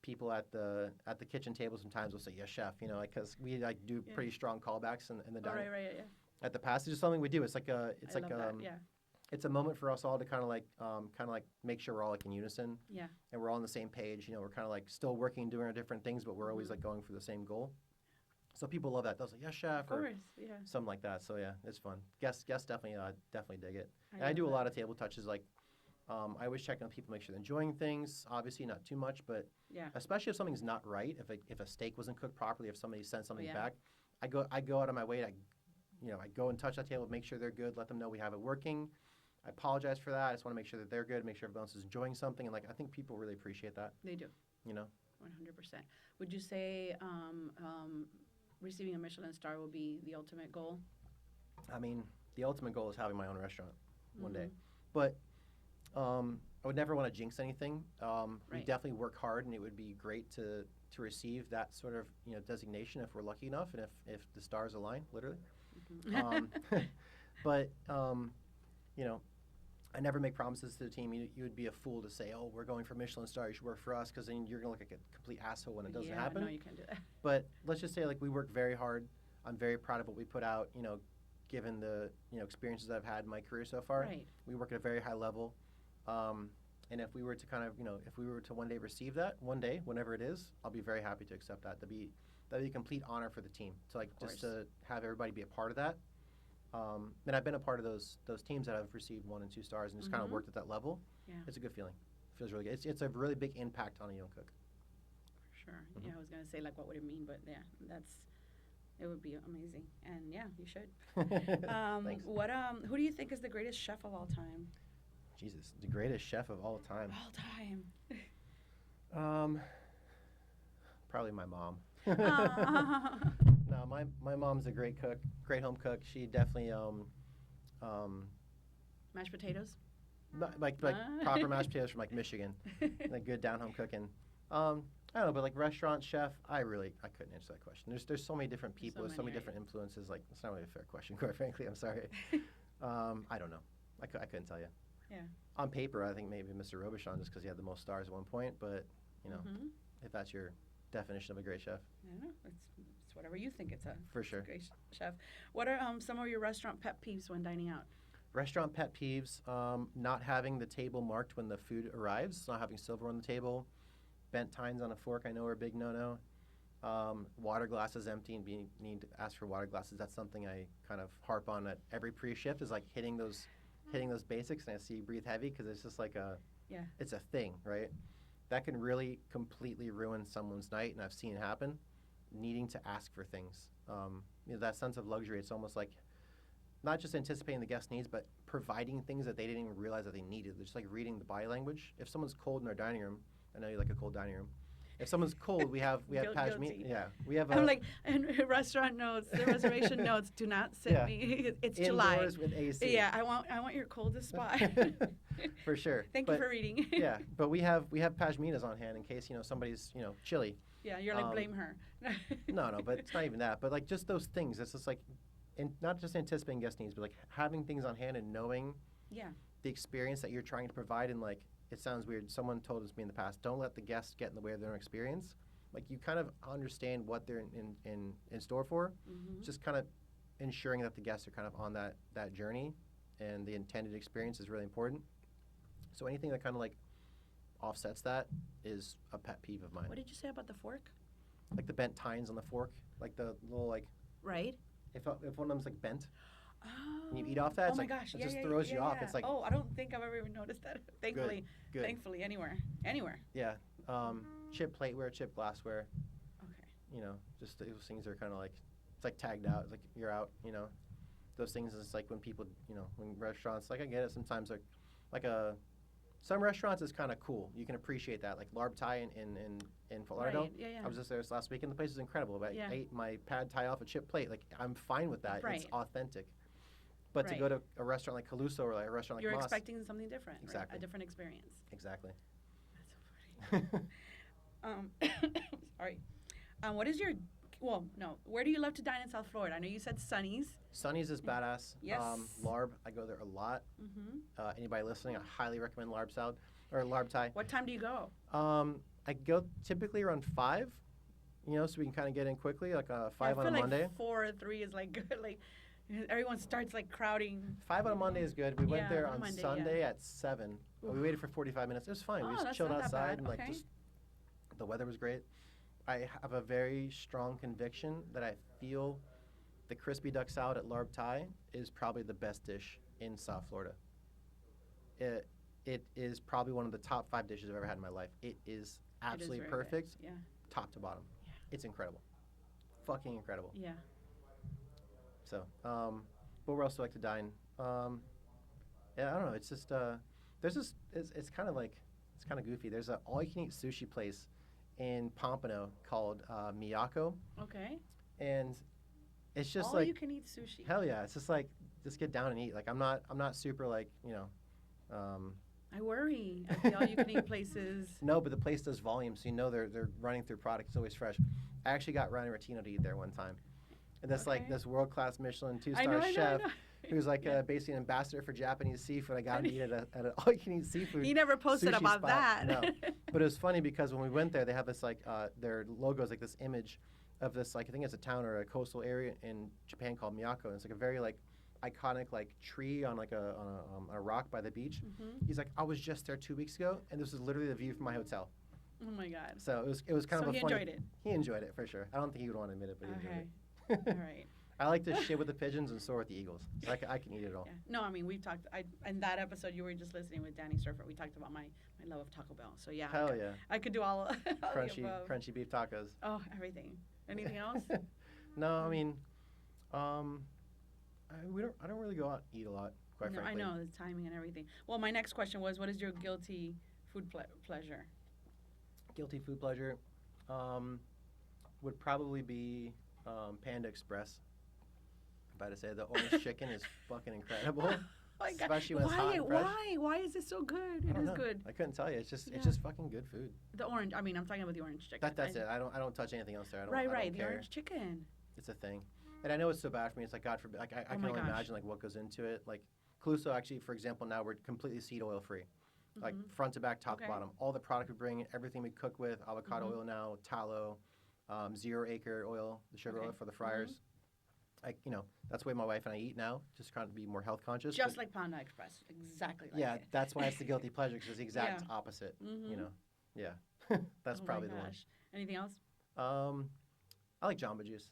People at the kitchen table sometimes will say, "Yes, chef," like because we like do pretty strong callbacks in the Oh, dining. right, yeah. At the passage is something we do. It's like I love that, yeah. it's a moment for us all to kind of like make sure we're all like in unison. Yeah. And we're all on the same page. We're kind of like still working, doing our different things, but we're always like going for the same goal. So people love that. They'll say, "Yes, chef," Of course, yeah. something like that. So yeah, it's fun. Guests definitely dig it. And I love do a that. lot of table touches. Like I always check on people, make sure they're enjoying things. Obviously, not too much, but Yeah. especially if something's not right. If a steak wasn't cooked properly, if somebody sent something yeah. back, I go out of my way to, I go and touch that table, make sure they're good, let them know we have it working. I apologize for that. I just want to make sure that they're good, make sure everyone else is enjoying something, and like I think people really appreciate that. They do. 100%. Would you say receiving a Michelin star will be the ultimate goal? I mean, the ultimate goal is having my own restaurant one day, Mm-hmm. but I would never want to jinx anything. We Right. definitely work hard, and it would be great to receive that sort of designation if we're lucky enough, and if the stars align, literally. But I never make promises to the team. You would be a fool to say, "Oh, we're going for Michelin star. You should work for us," because then you're gonna look like a complete asshole when it doesn't happen. No, you can't do that. But let's just say like we work very hard. I'm very proud of what we put out. Given the experiences I've had in my career so far, Right. we work at a very high level. And if we were to kind of if we were to one day receive that, one day whenever it is, I'll be very happy to accept that. That'd be a complete honor for the team. So like just to have everybody be a part of that. And I've been a part of those teams that have received 1 and 2 stars and just kind of worked at that level. Yeah. It's a good feeling. It feels really good. It's a really big impact on a young cook. For sure. Yeah, I was gonna say like what would it mean, but yeah, it would be amazing. And yeah, you should. Thanks. Who do you think is the greatest chef of all time? Jesus, the greatest chef of all time. All time. Probably my mom. Aw. No, my mom's a great cook, great home cook. She definitely Mashed potatoes. like proper mashed potatoes from like Michigan, like good down home cooking. I don't know, but like restaurant chef, I couldn't answer that question. There's so many different people, there's so many different influences. Like it's not really a fair question, quite frankly. I'm sorry. I don't know. I couldn't tell you. Yeah. On paper, I think maybe Mr. Robuchon just because he had the most stars at one point, but if that's your definition of a great chef. I don't know. It's whatever you think it's a. For sure. It's a great chef. What are some of your restaurant pet peeves when dining out? Restaurant pet peeves, not having the table marked when the food arrives, not having silver on the table, bent tines on a fork I know are a big no-no, water glasses empty and need to ask for water glasses. That's something I kind of harp on at every pre-shift is like hitting those basics, and I see you breathe heavy because it's just like it's a thing, right? That can really completely ruin someone's night, and I've seen it happen, needing to ask for things. That sense of luxury, it's almost like not just anticipating the guest needs, but providing things that they didn't even realize that they needed. They're just like reading the body language. If someone's cold in our dining room, I know you like a cold dining room. If someone's cold, we have pashmina. Yeah, we have. I'm like, and restaurant notes, the reservation notes, do not sit me. It's July. Indoors with AC. Yeah, I want your coldest spot. For sure. Thank you for reading. Yeah, but we have pashminas on hand in case somebody's chilly. Yeah, you're like blame her. No, but it's not even that. But like just those things. It's just like, not just anticipating guest needs, but like having things on hand and knowing. Yeah. The experience that you're trying to provide, and like. It sounds weird. Someone told us me in the past, don't let the guests get in the way of their own experience. Like you kind of understand what they're in store for. Mm-hmm. Just kind of ensuring that the guests are kind of on that journey, and the intended experience is really important. So anything that kind of like offsets that is a pet peeve of mine. What did you say about the fork? Like the bent tines on the fork, like the little like. Right. If one of them's like bent. Oh. And you eat off that, it's my like, gosh. it just throws you off. Yeah. It's like, I don't think I've ever even noticed that. Thankfully, good. Thankfully, anywhere. Yeah, chip plateware, chip glassware. Okay. Just those things are kind of like, it's like tagged out. It's like you're out. Those things is like when people, when restaurants, like I get it sometimes like a Some restaurants is kind of cool. You can appreciate that, like Larb Thai in Fort Lauderdale. Right. Yeah. I was just there this last week, and the place is incredible. But I ate my pad Thai off a chip plate. Like, I'm fine with that. Right. It's authentic. But to go to a restaurant like Calusso or like a restaurant like You're Moss, expecting something different. Exactly. Right? A different experience. Exactly. That's so funny. Sorry. What is your... Well, no. Where do you love to dine in South Florida? I know you said Sonny's. Sonny's is badass. Yes. Larb, I go there a lot. Mm-hmm. Anybody listening, I highly recommend Larb salad or Larb Thai. What time do you go? I go typically around 5, so we can kind of get in quickly, like 5 on a Monday. 4 or 3 is like good. Like everyone starts like crowding. 5 on a Monday is good. We went there on Monday, Sunday at 7. We waited for 45 minutes. It was fine. We just chilled outside and just the weather was great. I have a very strong conviction that I feel the crispy duck salad at Larb Thai is probably the best dish in South Florida. It is probably one of the top 5 dishes I've ever had in my life. It is absolutely perfect, top to bottom. Yeah. It's incredible. Fucking incredible. Yeah. So, but where else do I like to dine? I don't know. It's just, there's this, it's kind of like, it's kind of goofy. There's an all-you-can-eat sushi place in Pompano called Miyako. Okay. And it's just all like... you can eat sushi. Hell yeah. It's just like, just get down and eat. Like, I'm not super like, I worry at the all-you-can-eat places. No, but the place does volume, so they're running through product. It's always fresh. I actually got Ryan Ratino to eat there one time. And that's like this world-class Michelin 2-star chef who's like basically an ambassador for Japanese seafood. I got him to eat at an all-you-can-eat seafood. He never posted about spot. that. No. But it was funny because when we went there, they have this like, their logo is like this image of this, like, I think it's a town or a coastal area in Japan called Miyako. And it's like a very like iconic like tree on like a rock by the beach. Mm-hmm. He's like, I was just there 2 weeks ago, and this is literally the view from my hotel. Oh my God! So it was kind of a funny. So he enjoyed it. He enjoyed it for sure. I don't think he would want to admit it, but he enjoyed it. All right. I like to shit with the pigeons and soar with the eagles. So I can eat it all. Yeah. No, I mean we've talked. In that episode you were just listening with Danny Surfer. We talked about my love of Taco Bell. So yeah. Hell yeah. I could do all crunchy beef tacos. Oh, everything. Anything else? No, I mean, I don't really go out and eat a lot. Quite frankly. I know the timing and everything. Well, my next question was, what is your guilty food pleasure? Guilty food pleasure would probably be Panda Express. If I had to say, the orange chicken is fucking incredible. Oh my God. Especially when it's hot and fresh. Why is it so good? It is good. I couldn't tell you. It's just fucking good food. The orange. I mean, I'm talking about the orange chicken. That's it. I don't touch anything else there. I don't Right. The care. orange chicken. It's a thing, and I know it's so bad for me. It's like, God forbid. Like I can only imagine like what goes into it. Like Calusso, actually, for example, now we're completely seed oil free. Like front to back, top to bottom. All the product we bring, everything we cook with, avocado oil now, tallow, 0 acre oil, the sugar oil for the fryers. That's the way my wife and I eat now, just trying to be more health conscious. Just like Panda Express, exactly like it. Yeah, that's why it's the guilty pleasure, because it's the exact opposite, Yeah, that's probably the one. Anything else? I like Jamba Juice.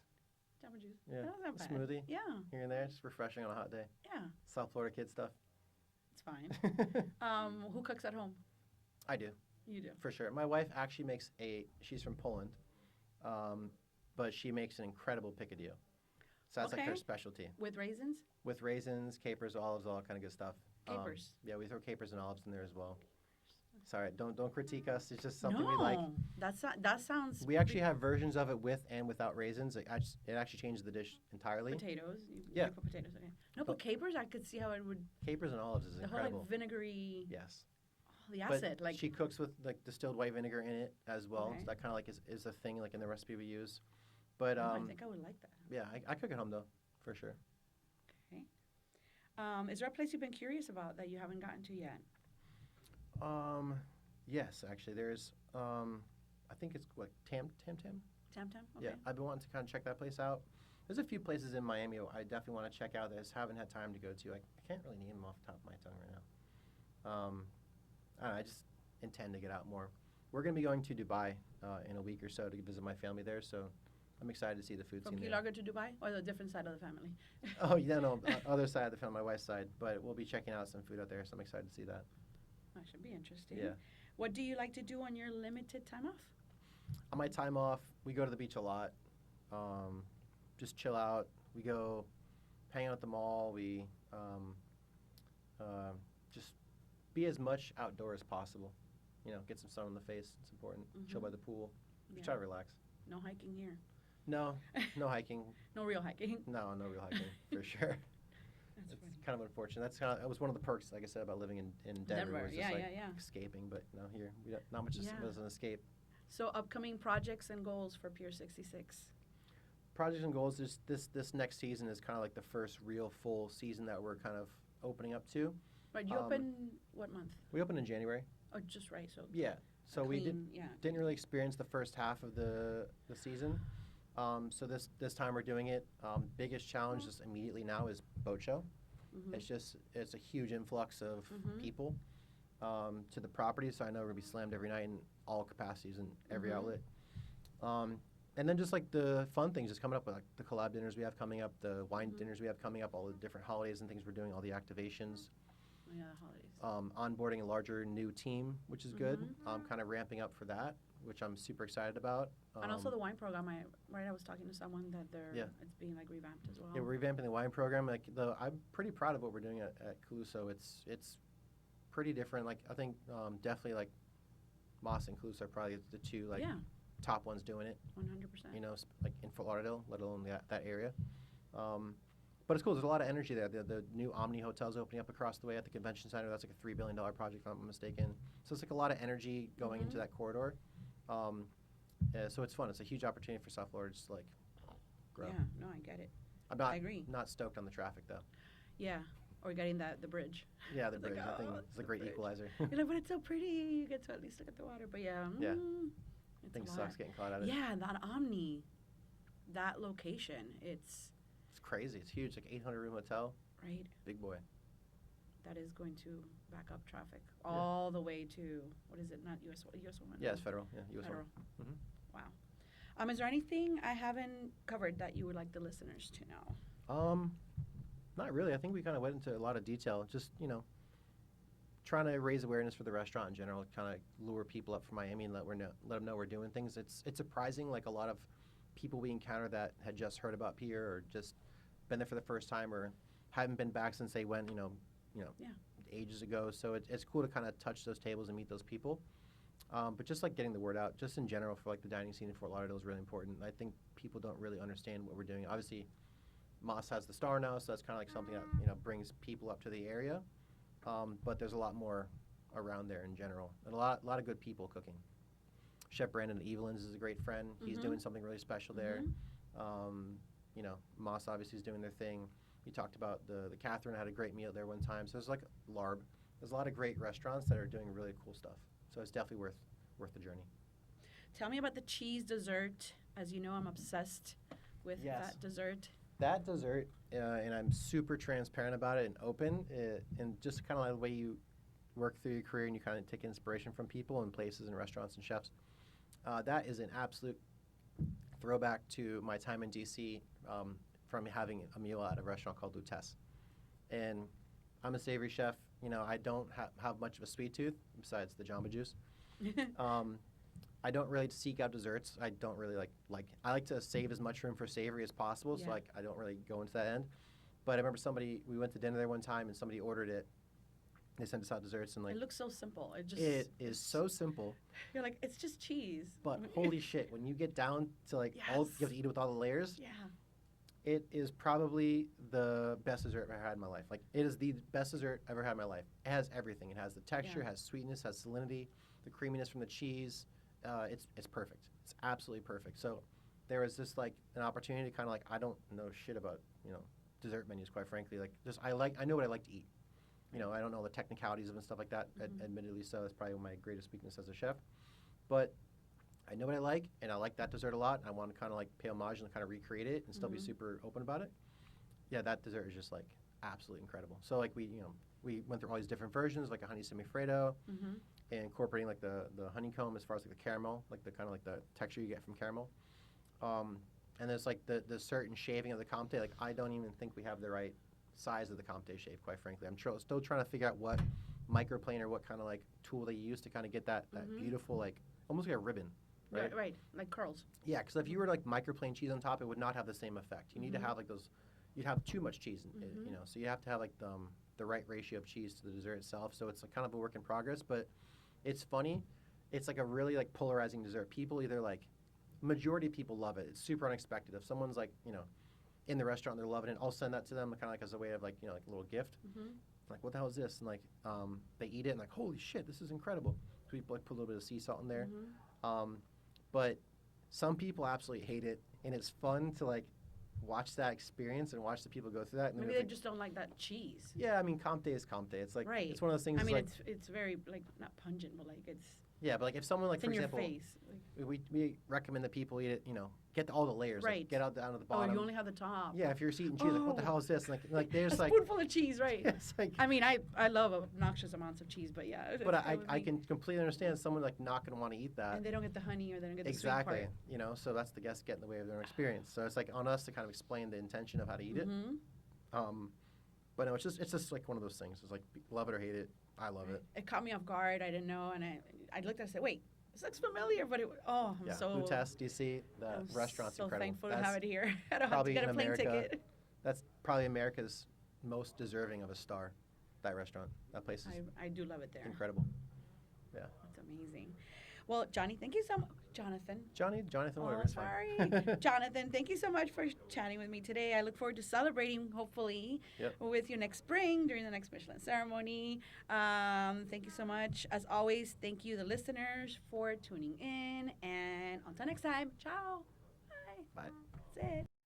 Jamba Juice. Yeah, that's not bad. Smoothie. Yeah. Here and there, just refreshing on a hot day. Yeah. South Florida kid stuff. It's fine. Who cooks at home? I do. You do? For sure. My wife actually makes she's from Poland, but she makes an incredible picadillo. So that's like her specialty. With raisins? With raisins, capers, olives, all that kind of good stuff. Capers? Yeah, we throw capers and olives in there as well. Sorry, don't critique us. It's just something we like. That sounds... We actually have versions of it with and without raisins. It actually changes the dish entirely. Potatoes? You put potatoes, okay. No, but capers, I could see how it would... Capers and olives is incredible. The whole, like, vinegary... Yes. Oh, the acid, but she cooks with, like, distilled white vinegar in it as well. Okay. So that kind of, like, is a thing, like, in the recipe we use. But, I think I would like that. Yeah, I cook at home, though, for sure. Okay. Is there a place you've been curious about that you haven't gotten to yet? Yes, actually, there's, I think it's what, Tam Tam? Tam Tam? Okay. Yeah, I've been wanting to kind of check that place out. There's a few places in Miami I definitely want to check out that I just haven't had time to go to. I can't really name them off the top of my tongue right now. I don't know, I just intend to get out more. We're going to be going to Dubai in a week or so to visit my family there, so I'm excited to see the food scene there. From Key Largo to Dubai, or the different side of the family? Oh, yeah, no, other side of the family, my wife's side, but we'll be checking out some food out there, so I'm excited to see that. That should be interesting. Yeah. What do you like to do on your limited time off? On my time off, we go to the beach a lot. Just chill out. We go hang out at the mall. We just be as much outdoor as possible. You know, get some sun on the face. It's important. Chill by the pool. Just try to relax. No hiking here. No, no hiking. No real hiking. No real hiking for sure. That's It's funny. kind of unfortunate. That was one of the perks, like I said, about living in Denver. Was just escaping. But no, here we don't, not much of an escape. So upcoming projects and goals for Pier 66. Projects and goals is this next season is kind of like the first real full season that we're kind of opening up to. Right, you open what month? We opened in January. Oh, just right. So yeah. So we didn't really experience the first half of the season. So this time we're doing it. Biggest challenge just immediately now is boat show. It's a huge influx of people to the property. So I know we're gonna be slammed every night in all capacities and every outlet. And then just like the fun things just coming up with like the collab dinners we have coming up, the wine dinners we have coming up, all the different holidays and things we're doing, all the activations. Yeah, the holidays. Onboarding a larger new team, which is good. Kind of ramping up for that, which I'm super excited about. And also the wine program. I was talking to someone that it's being like revamped as well. Yeah, we're revamping the wine program. I'm pretty proud of what we're doing at Calusso. It's pretty different. Like I think definitely like Moss and Calusso are probably the two top ones doing it. 100%. You know, like in Fort Lauderdale, let alone that area. But it's cool. There's a lot of energy there. The new Omni Hotel's opening up across the way at the convention center. That's like a $3 billion project, if I'm not mistaken. So it's like a lot of energy going into that corridor. So it's fun. It's a huge opportunity for South Florida to just like grow. Yeah, no, I get it. I agree. Not stoked on the traffic though. Yeah, or getting the bridge. Yeah, the bridge. I think it's a great equalizer. You're like, but it's so pretty. You get to at least look at the water. But yeah. I think it sucks getting caught out of it. Yeah, that Omni, that location, it's crazy. It's huge, like 800-room hotel. Right. Big boy. That is going to back up traffic all the way to, what is it, not U.S. one? Yeah, it's federal. Yeah, U.S. Federal. one. Wow. Is there anything I haven't covered that you would like the listeners to know? Not really. I think we kind of went into a lot of detail. Just, you know, trying to raise awareness for the restaurant in general, kind of lure people up from Miami and let them know we're doing things. It's surprising, like a lot of people we encounter that had just heard about Pier or just been there for the first time or haven't been back since they went, ages ago. So it's cool to kind of touch those tables and meet those people. But just like getting the word out, just in general for like the dining scene in Fort Lauderdale is really important. I think people don't really understand what we're doing. Obviously, Moss has the star now, so that's kind of like something that brings people up to the area. But there's a lot more around there in general, and a lot of good people cooking. Chef Brandon at Evelyn's is a great friend. He's doing something really special there. Moss obviously is doing their thing. We talked about the Catherine had a great meal there one time. So there's like LARB. There's a lot of great restaurants that are doing really cool stuff. So it's definitely worth the journey. Tell me about the cheese dessert. As you know, I'm obsessed with that dessert. That dessert, and I'm super transparent about it and open, and just kind of like the way you work through your career and you kind of take inspiration from people and places and restaurants and chefs. That is an absolute throwback to my time in D.C. From having a meal at a restaurant called Lutece. And I'm a savory chef. You know, I don't have much of a sweet tooth besides the Jamba Juice. I don't really seek out desserts. I don't really I like to save as much room for savory as possible, so I don't really go into that end. But I remember we went to dinner there one time and somebody ordered it. They sent us out desserts and it looks so simple. It is so simple. You're like, it's just cheese. But holy shit, when you get down to you have to eat it with all the layers. Yeah. It is probably the best dessert I've ever had in my life. Like, it is the best dessert I've ever had in my life. It has everything. It has the texture, has sweetness, has salinity, the creaminess from the cheese. It's perfect. It's absolutely perfect. So there was just an opportunity to kind of I don't know shit about, dessert menus, quite frankly. I know what I like to eat. I don't know the technicalities of it and stuff like that, admittedly, so that's probably my greatest weakness as a chef. But I know what I like, and I like that dessert a lot, and I want to kind of pay homage and kind of recreate it and still be super open about it. Yeah, that dessert is just absolutely incredible. So we went through all these different versions, like a honey semifredo, and incorporating the honeycomb as far as the caramel, the kind of the texture you get from caramel. And there's the certain shaving of the Comte. I don't even think we have the right size of the Comte shave, quite frankly. I'm still trying to figure out what microplane or what kind of tool they use to kind of get that beautiful almost like a ribbon. Right, like curls. Yeah, because if you were to microplane cheese on top, it would not have the same effect. You need to have those. You'd have too much cheese, so you have to have the right ratio of cheese to the dessert itself. So it's kind of a work in progress, but it's funny. It's like a really like polarizing dessert. People either like, majority of people love it. It's super unexpected. If someone's like, in the restaurant, they're loving it, I'll send that to them kind of like as a way of like, like a little gift. Like, what the hell is this? And like, they eat it and like, holy shit, this is incredible. So we like put a little bit of sea salt in there. But some people absolutely hate it, and it's fun to like watch that experience and watch the people go through that. And Maybe they just don't like that cheese. Yeah, I mean, Comté is Comté. It's like, right. It's one of those things. I mean, like, it's very like not pungent, but like it's. Yeah, but like if someone like, for in example, your face. Like, we recommend that people eat it, get all the layers, right? Like, get out down to the bottom. Oh, you only have the top. Yeah, if you're eating cheese, like what the hell is this? And like there's a like spoonful of cheese, right? It's like, I mean, I love obnoxious amounts of cheese, but yeah. But I can completely understand someone like not going to want to eat that. And they don't get the honey or they don't get the exactly, sweet part. So that's the guests get in the way of their own experience. So it's like on us to kind of explain the intention of how to eat it. But no, it's just like one of those things. It's like love it or hate it. I love it. It caught me off guard. I didn't know, and I looked at it and said, wait. This looks familiar, but I'm so... Food test, DC, the restaurant's so incredible. Thankful to have it here. I don't have to Probably get in a plane America, ticket. That's probably America's most deserving of a star, that restaurant. That place is I do love it there. incredible. Yeah. It's amazing. Well, Johnny, thank you so much. Jonathan, whatever. Oh, sorry. Jonathan, thank you so much for chatting with me today. I look forward to celebrating, hopefully, with you next spring during the next Michelin ceremony. Thank you so much. As always, thank you, the listeners, for tuning in. And until next time, ciao. Bye. Bye. That's it.